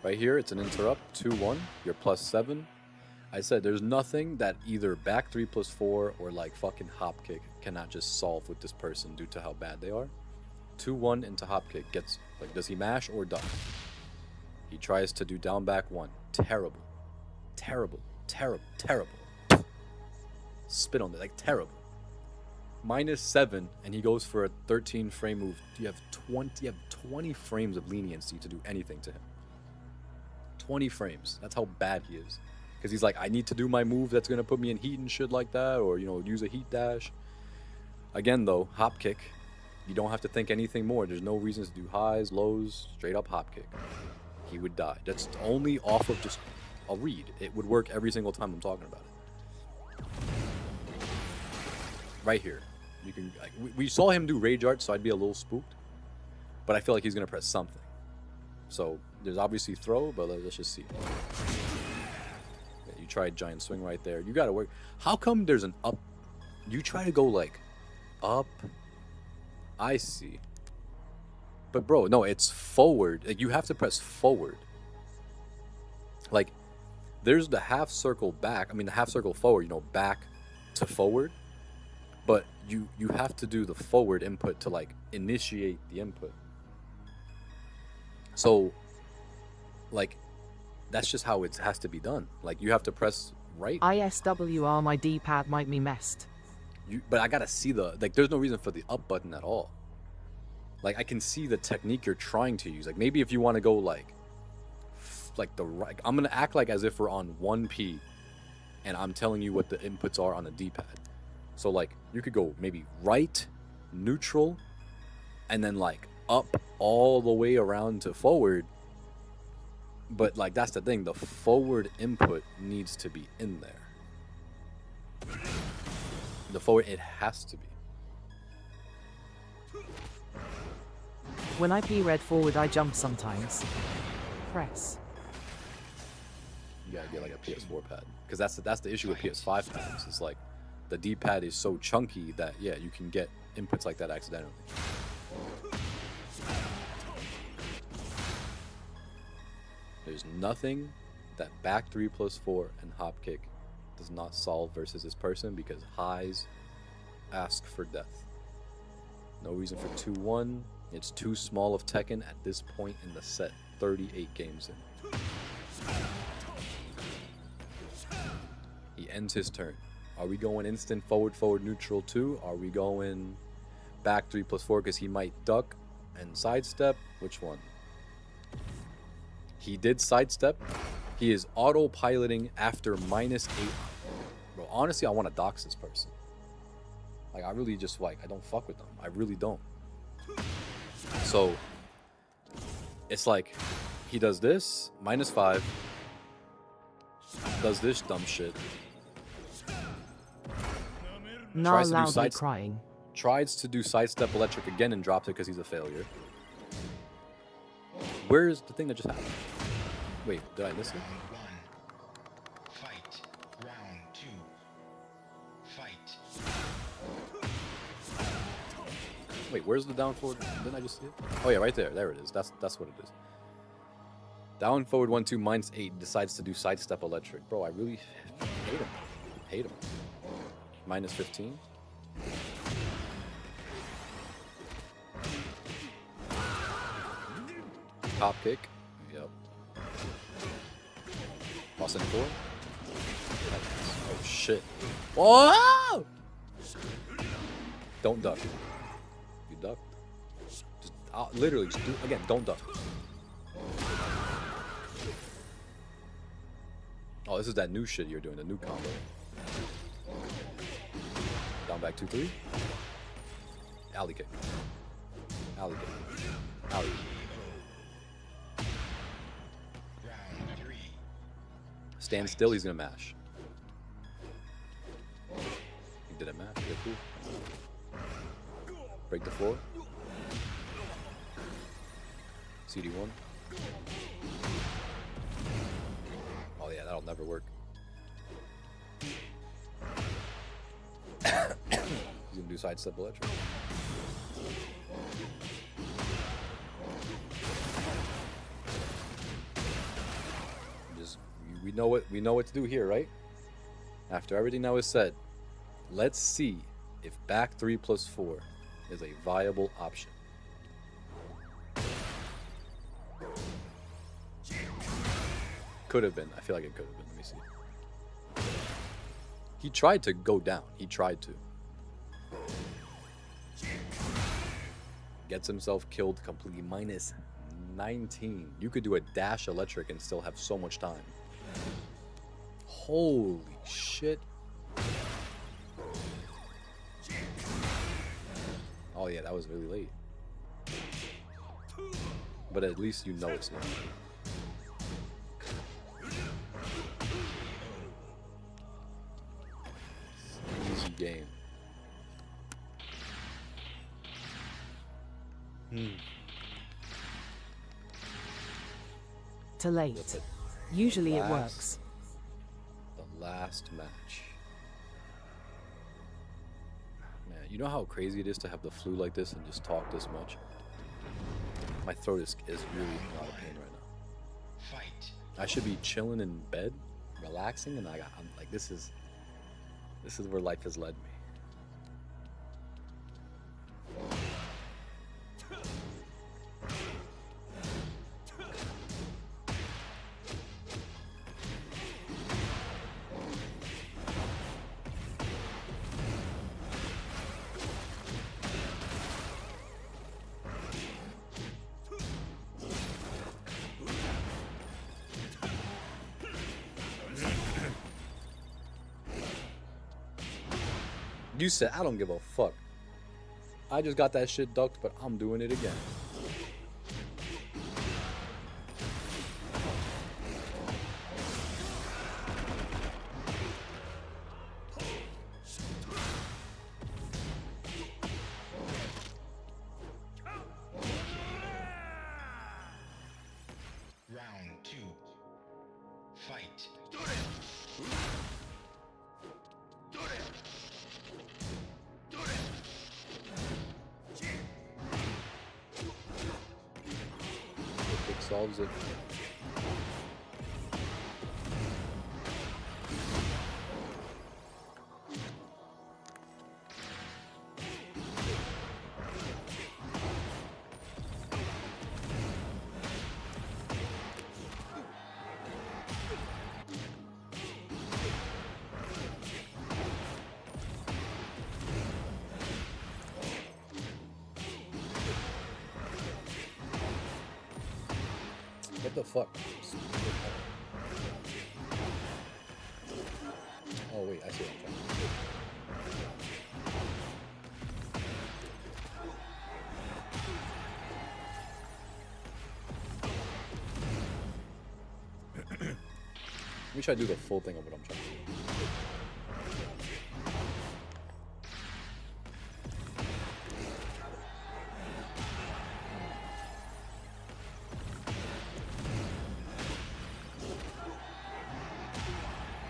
right here, it's an interrupt, 2-1, you're +7. I said there's nothing that either back 3+4 or like fucking hop kick cannot just solve with this person due to how bad they are. 2-1 into hop kick gets, like, does he mash or duck? He tries to do down back 1. Terrible. Terrible. Terrible. Terrible. Spit on it, like terrible. -7, and he goes for a 13 frame move. You have 20 frames of leniency to do anything to him. 20 frames. That's how bad he is. Because he's like, I need to do my move that's going to put me in heat and shit like that, or, you know, use a heat dash. Again, though, hop kick. You don't have to think anything more. There's no reasons to do highs, lows, straight up hop kick. He would die. That's only off of just a read. It would work every single time I'm talking about it. Right here. You can. Like, we saw him do rage art, so I'd be a little spooked. But I feel like he's going to press something. So there's obviously throw, but let's just see. You tried giant swing right there. You got to work. How come there's an up? You try to go like up. I see. But bro, no, it's forward. Like, you have to press forward. Like, there's the half circle back. I mean, the half circle forward, you know, back to forward. But you have to do the forward input to like initiate the input. So, like, that's just how it has to be done. Like, you have to press right. ISWR, my D-pad might be messed. But I gotta see the, like, there's no reason for the up button at all. Like, I can see the technique you're trying to use. Like, maybe if you want to go like the right, I'm gonna act like as if we're on 1P, and I'm telling you what the inputs are on the D-pad. So like, you could go maybe right, neutral, and then like up all the way around to forward. But like, that's the thing, the forward input needs to be in there. The forward, it has to be. When I P-read forward, I jump sometimes. Press. You gotta get like a PS4 pad, because that's the issue with PS5 pads. It's like the D-pad is so chunky that, yeah, you can get inputs like that accidentally. There's nothing that back 3+4 and hop kick does not solve versus this person, because highs ask for death. No reason for 2-1. It's too small of Tekken at this point in the set. 38 games in. He ends his turn. Are we going instant forward, forward, neutral 2? Are we going back 3+4 because he might duck and sidestep? Which one? He did sidestep. He is autopiloting after -8. Bro, honestly, I want to dox this person. Like, I really just, like, I don't fuck with them. I really don't. So, it's like, he does this, -5. does this dumb shit. Nah, Tries to do loudly sides- crying. Tries to do sidestep electric again and drops it because he's a failure. Where's the thing that just happened? Wait, did I miss it? Round 1. Fight. Round 2. Fight. Wait, where's the down forward? Didn't I just see it? Oh yeah, right there. There it is. That's what it is. Down forward 1-2 -8 decides to do sidestep electric. Bro, I really hate him. Hate him. -15. Top kick. Yep. Boston 4. Oh shit. Whoa! Don't duck. You duck. Just literally just do again, don't duck. Oh, this is that new shit you're doing, the new combo. Down back 2-3. Alley kick. Alley kick. Alley. Round 3. Stand still, he's gonna mash. He didn't mash. Okay, cool. Break the floor. CD1. Oh yeah, that'll never work. He's gonna do sidestep electric. Just we know what to do here, right? After everything that was said, let's see if back 3+4 is a viable option. Could have been. I feel like it could have been. Let me see. He tried to go down. He tried to. Gets himself killed completely. -19. You could do a dash electric and still have so much time. Holy shit. Oh yeah, that was really late. But at least you know it's not. Easy game. Too late. Usually it works. The last match. Man, you know how crazy it is to have the flu like this and just talk this much? My throat is really not a pain right now. Fight. I should be chilling in bed, relaxing, and I'm like, this is where life has led me. You said, I don't give a fuck. I just got that shit ducked, but I'm doing it again. Round 2. Fight. Kick solves it. What the fuck? Oh wait, I see what I'm trying to do. Let me try to do the full thing of what I'm trying to do.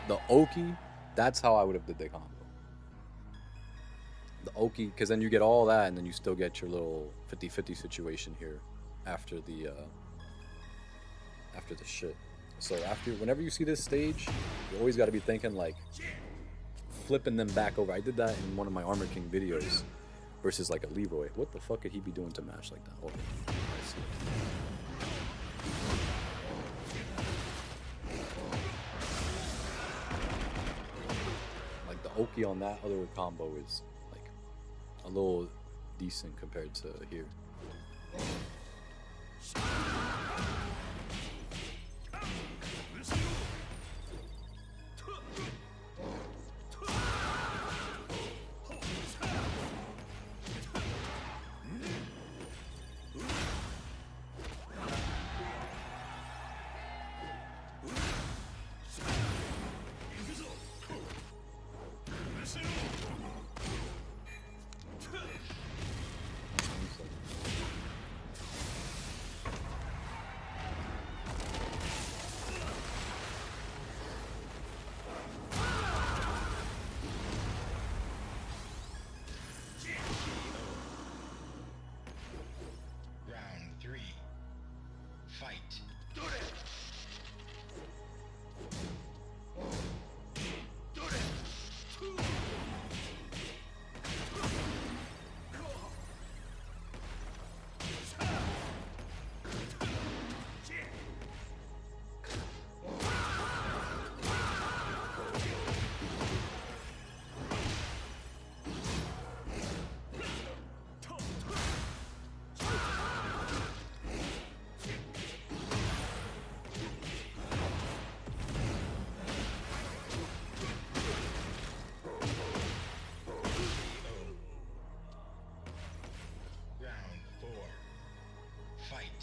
The Oki, that's how I would have did the combo. The Oki, because then you get all that, and then you still get your little 50-50 situation here after the shit. So whenever you see this stage, you always got to be thinking like flipping them back over. I did that in one of my Armor King videos versus like a Leroy. What the fuck could he be doing to mash like that? Oh, I see. Like the Oki on that other combo is like a little decent compared to here. Round 3. Fight. Round 4. Fight.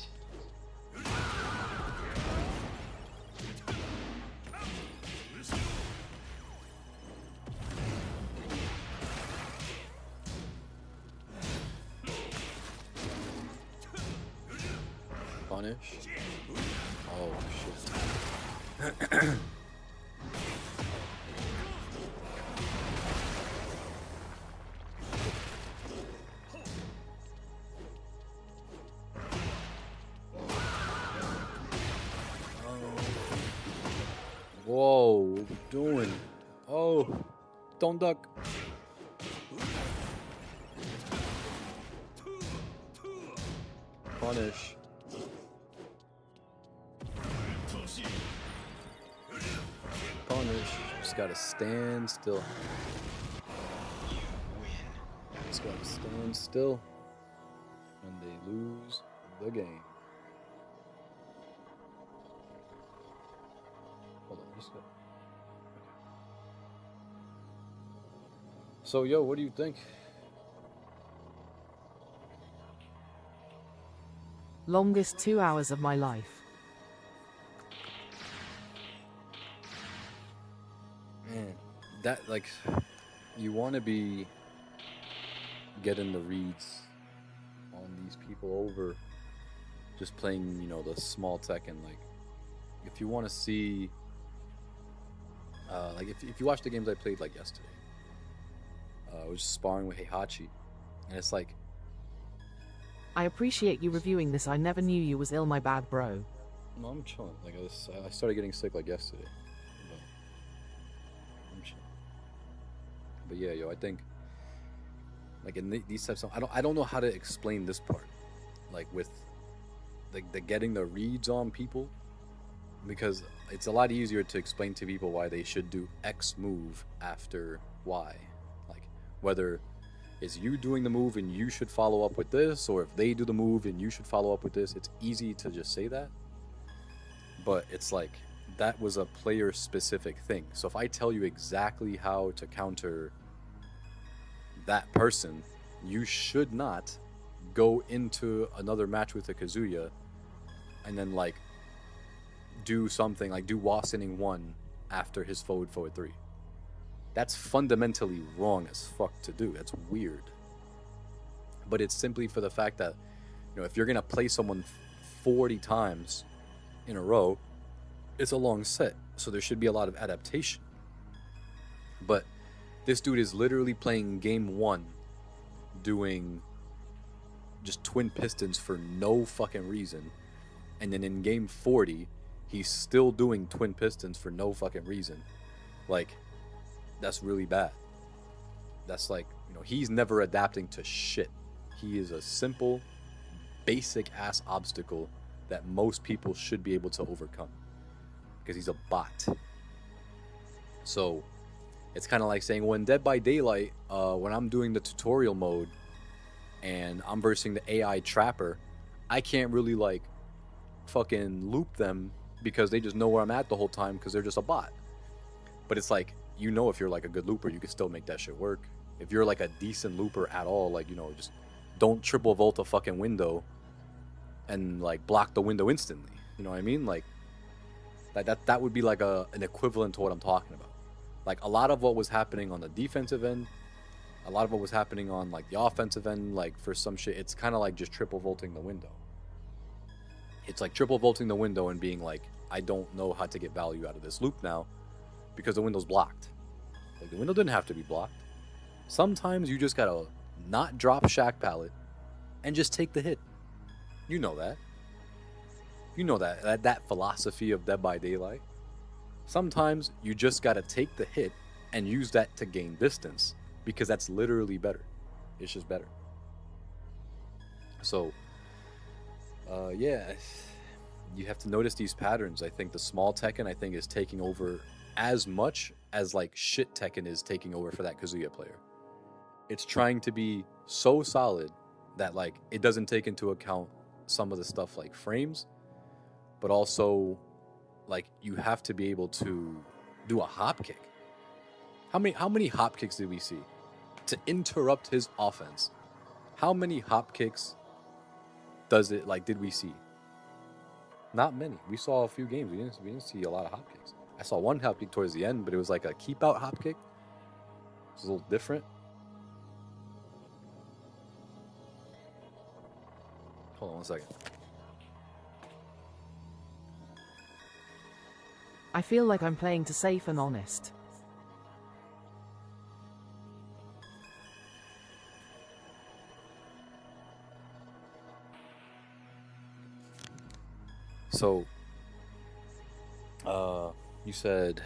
Punish. Oh shit. Whoa, what we doing? Oh, don't duck. Punish. Punish. Just gotta stand still. Just gotta stand still when they lose the game. Hold on, just go. So, yo, what do you think? Longest 2 hours of my life. Man, that, like, you want to be getting the reads on these people over just playing, you know, the small tech. And, like, if you want to see, like, if you watch the games I played, like, yesterday, I was sparring with Heihachi, and it's like, I appreciate you reviewing this. I never knew you was ill, my bad bro. no, I'm chilling. Like, I started getting sick, like, yesterday. But I'm chilling. But yeah, yo, I think, like, in these types of, I don't know how to explain this part, like, with the getting the reads on people, because it's a lot easier to explain to people why they should do X move after Y, like, whether it's you doing the move and you should follow up with this, or if they do the move and you should follow up with this. It's easy to just say that, but it's like, that was a player specific thing. So if I tell you exactly how to counter that person, you should not go into another match with a Kazuya and then, like, do something like do Wasening 1 after his forward 3. That's fundamentally wrong as fuck to do. That's weird. But it's simply for the fact that, if you're going to play someone 40 times in a row, it's a long set. So there should be a lot of adaptation. But this dude is literally playing game 1 doing just twin pistons for no fucking reason. And then in game 40, he's still doing twin pistons for no fucking reason. Like, that's really bad. That's like, he's never adapting to shit. He is a simple, basic ass obstacle that most people should be able to overcome. Because he's a bot. So, it's kind of like saying, well, in Dead by Daylight, when I'm doing the tutorial mode and I'm versing the AI trapper, I can't really like fucking loop them because they just know where I'm at the whole time because they're just a bot. But it's like, if you're like a good looper, you can still make that shit work. If you're like a decent looper at all, like, just don't triple volt a fucking window and like block the window instantly. You know what I mean? Like that would be like an equivalent to what I'm talking about. Like a lot of what was happening on the defensive end, a lot of what was happening on like the offensive end, like for some shit, it's kind of like just triple volting the window. It's like triple volting the window and being like, I don't know how to get value out of this loop now because the window's blocked. Like the window didn't have to be blocked. Sometimes you just gotta not drop Shack Pallet and just take the hit. You know that. You know that philosophy of Dead by Daylight. Sometimes you just gotta take the hit and use that to gain distance because that's literally better. It's just better. So, yeah, you have to notice these patterns. I think the small Tekken, is taking over as much as like shit Tekken is taking over for that Kazuya player. It's trying to be so solid that like it doesn't take into account some of the stuff like frames, but also like you have to be able to do a hop kick. How many hop kicks did we see to interrupt his offense? How many hop kicks did we see? Not many. We saw a few games. We didn't see a lot of hop kicks. I saw one hop kick towards the end, but it was like a keep out hop kick. It was a little different. Hold on 1 second. I feel like I'm playing to safe and honest. So, you said,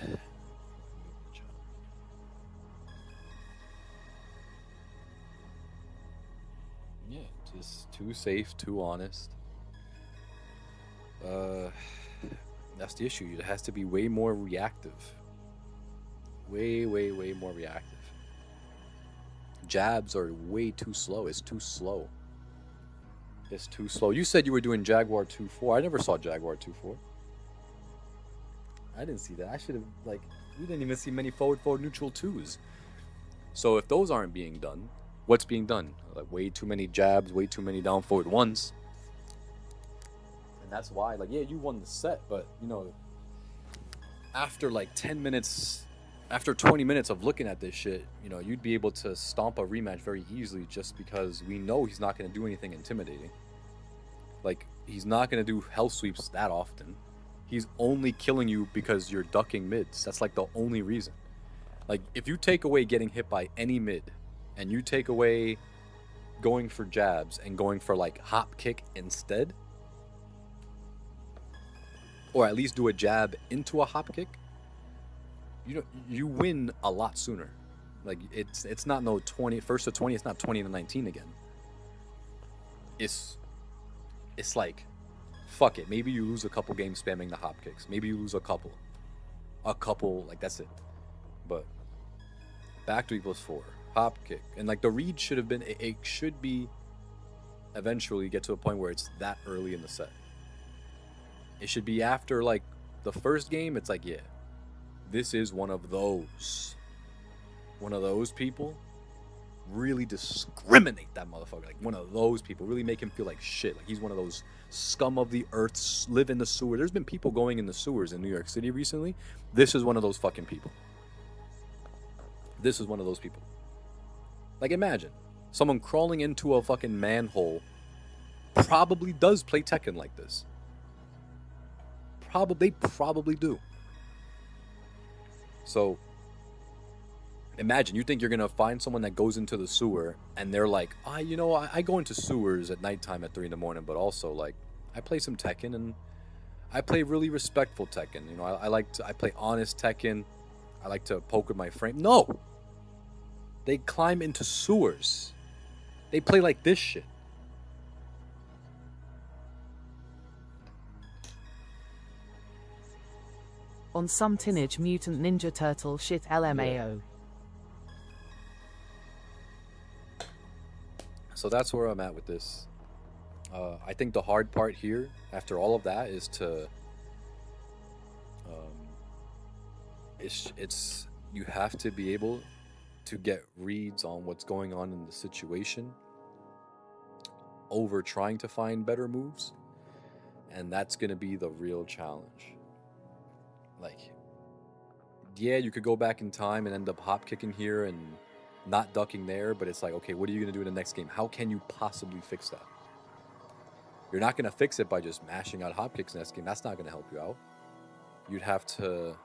yeah, just too safe, too honest. That's the issue. It has to be way more reactive. Way more reactive. Jabs are way too slow. It's too slow. It's too slow. You said you were doing Jaguar 2-4. I never saw Jaguar 2-4. I didn't see that. I should have, we didn't even see many forward neutral 2s. So if those aren't being done, what's being done? Like way too many jabs, way too many down forward 1s. And that's why, yeah, you won the set, but, after 10 minutes, after 20 minutes of looking at this shit, you'd be able to stomp a rematch very easily just because we know he's not going to do anything intimidating. He's not going to do hell sweeps that often. He's only killing you because you're ducking mids. That's the only reason. If you take away getting hit by any mid and you take away going for jabs and going for hop kick instead, or at least do a jab into a hop kick, you win a lot sooner. It's not no 20 first to 20. It's not 20 to 19 again. It's fuck it. Maybe you lose a couple games spamming the hop kicks. Maybe you lose a couple, that's it. But back to E+4 hop kick, and the read should have been. It should be eventually get to a point where it's that early in the set. It should be after the first game. It's yeah, this is one of those people really discriminate that motherfucker, like one of those people, really make him feel like shit, like he's one of those scum of the earth, live in the sewer. There's been people going in the sewers in New York City recently. This is one of those fucking people. This is one of those people. Like, imagine someone crawling into a fucking manhole probably does play Tekken like this. They probably do. So imagine, you think you're gonna find someone that goes into the sewer and they're like, I go into sewers at nighttime at 3 in the morning, but also like I play some Tekken and I play really respectful Tekken. I play honest Tekken. I like to poke with my frame. No, they climb into sewers. They play like this shit. On some Teenage Mutant Ninja Turtle shit LMAO. So that's where I'm at with this. I think the hard part here, after all of that, is to it's you have to be able to get reads on what's going on in the situation over trying to find better moves, and that's going to be the real challenge. Like, yeah, you could go back in time and end up hop kicking here and not ducking there, but it's like, okay, what are you going to do in the next game? How can you possibly fix that? You're not going to fix it by just mashing out hop kicks next game. That's not going to help you out. You'd have to...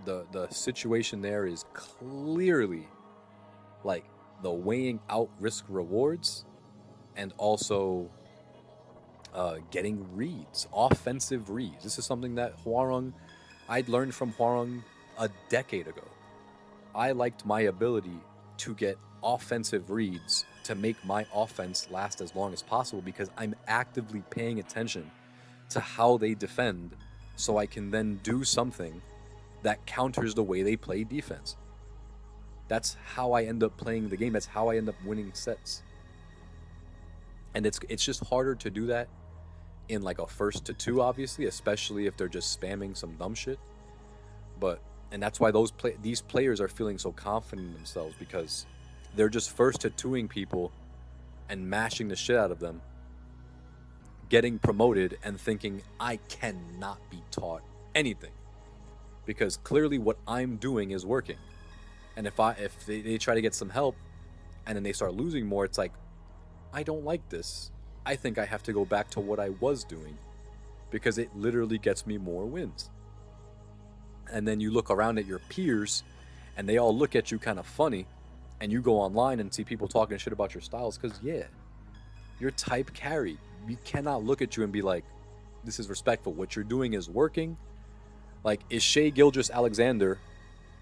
The situation there is clearly like the weighing out risk rewards and also getting reads, offensive reads. This is something that I'd learned from Hwarung a decade ago. I liked my ability to get offensive reads to make my offense last as long as possible because I'm actively paying attention to how they defend so I can then do something that counters the way they play defense. That's how I end up playing the game. That's how I end up winning sets. And it's just harder to do that in like a 1st to 2, obviously, especially if they're just spamming some dumb shit. And that's why these players are feeling so confident in themselves, because they're just 1st to 2ing people and mashing the shit out of them, getting promoted and thinking, I cannot be taught anything. Because clearly what I'm doing is working. And if they try to get some help and then they start losing more, it's like, I don't like this. I think I have to go back to what I was doing because it literally gets me more wins. And then you look around at your peers and they all look at you kind of funny, and you go online and see people talking shit about your styles because, yeah, you're type carried. We cannot look at you and be like, this is respectful. What you're doing is working. Like, is Shai Gilgeous-Alexander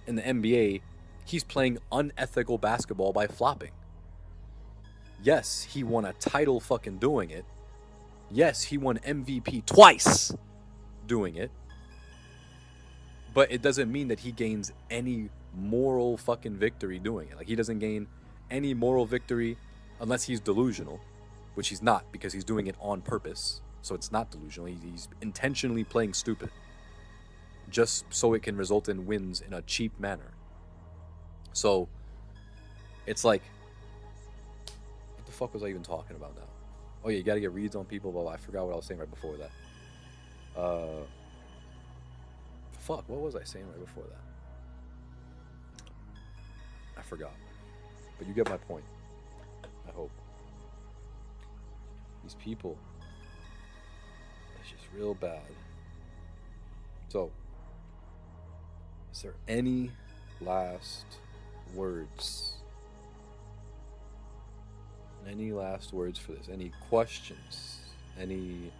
in the NBA, he's playing unethical basketball by flopping. Yes, he won a title fucking doing it. Yes, he won MVP twice doing it. But it doesn't mean that he gains any moral fucking victory doing it. Like, he doesn't gain any moral victory unless he's delusional, which he's not because he's doing it on purpose. So it's not delusional. He's intentionally playing stupid, just so it can result in wins in a cheap manner. So it's like, what the fuck was I even talking about now? Oh yeah, you gotta get reads on people. Well, I forgot what I was saying right before that. Fuck, what was I saying right before that? I forgot. But you get my point, I hope. These people, it's just real bad. So, is there any last words? Any last words for this? Any questions? Any,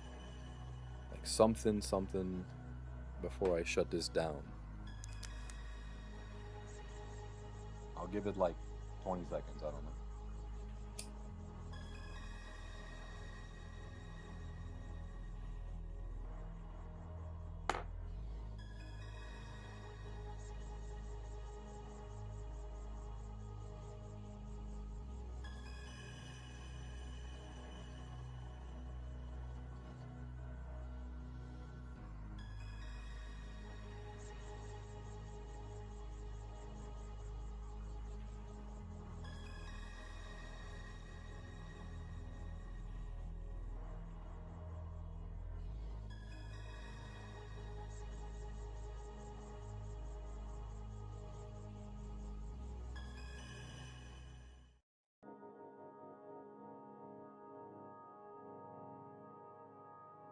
like, something before I shut this down? I'll give it like 20 seconds, I don't know.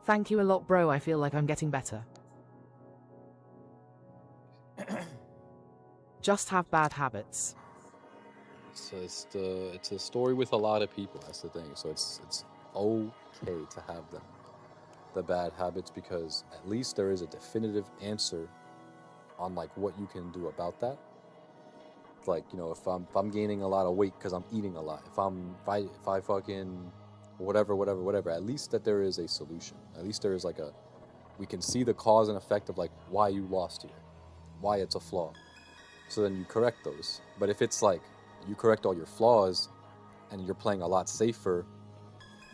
Thank you a lot, bro. I feel like I'm getting better. Just have bad habits. It's a story with a lot of people. That's the thing. So it's okay to have them, the bad habits, because at least there is a definitive answer on like what you can do about that. Like, you know, if I'm gaining a lot of weight because I'm eating a lot, if I fucking whatever, at least that there is a solution. At least there is like we can see the cause and effect of like why you lost here, why it's a flaw. So then you correct those. But if it's like you correct all your flaws and you're playing a lot safer,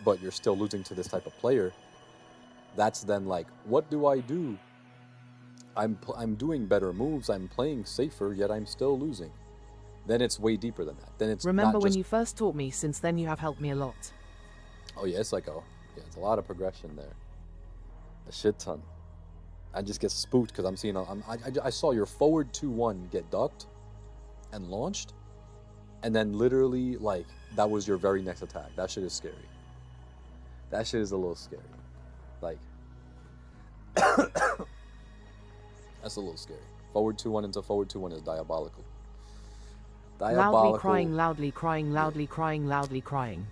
but you're still losing to this type of player, that's then like, what do I do? I'm doing better moves, I'm playing safer, yet I'm still losing. Then it's way deeper than that. Then it's Remember not when just, you first taught me? Since then you have helped me a lot. oh yeah, it's like it's a lot of progression there, a shit ton. I just get spooked because I'm seeing I saw your forward 2-1 get ducked and launched, and then literally like that was your very next attack. That shit is scary. That shit is a little scary. Like that's a little scary. Forward 2-1 into forward 2-1 is diabolical. Loudly crying, loudly crying, loudly crying, loudly crying.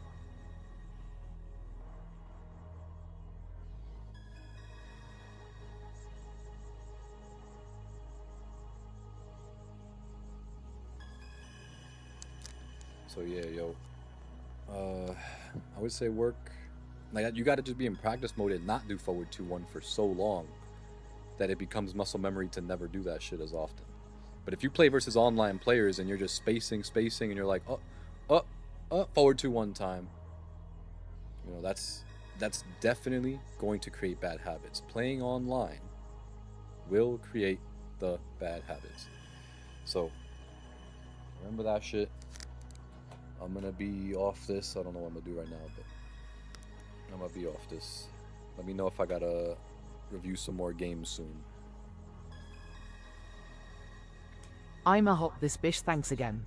So yeah, yo, I would say work like you got to just be in practice mode and not do forward 2-1 for so long that it becomes muscle memory to never do that shit as often. But if you play versus online players and you're just spacing, and you're like, forward 2-1 time, you know, that's definitely going to create bad habits. Playing online will create the bad habits. So remember that shit. I'm gonna be off this. I don't know what I'm gonna do right now, but I'm gonna be off this. Let me know if I gotta review some more games soon. I'm a hop this bish, thanks again.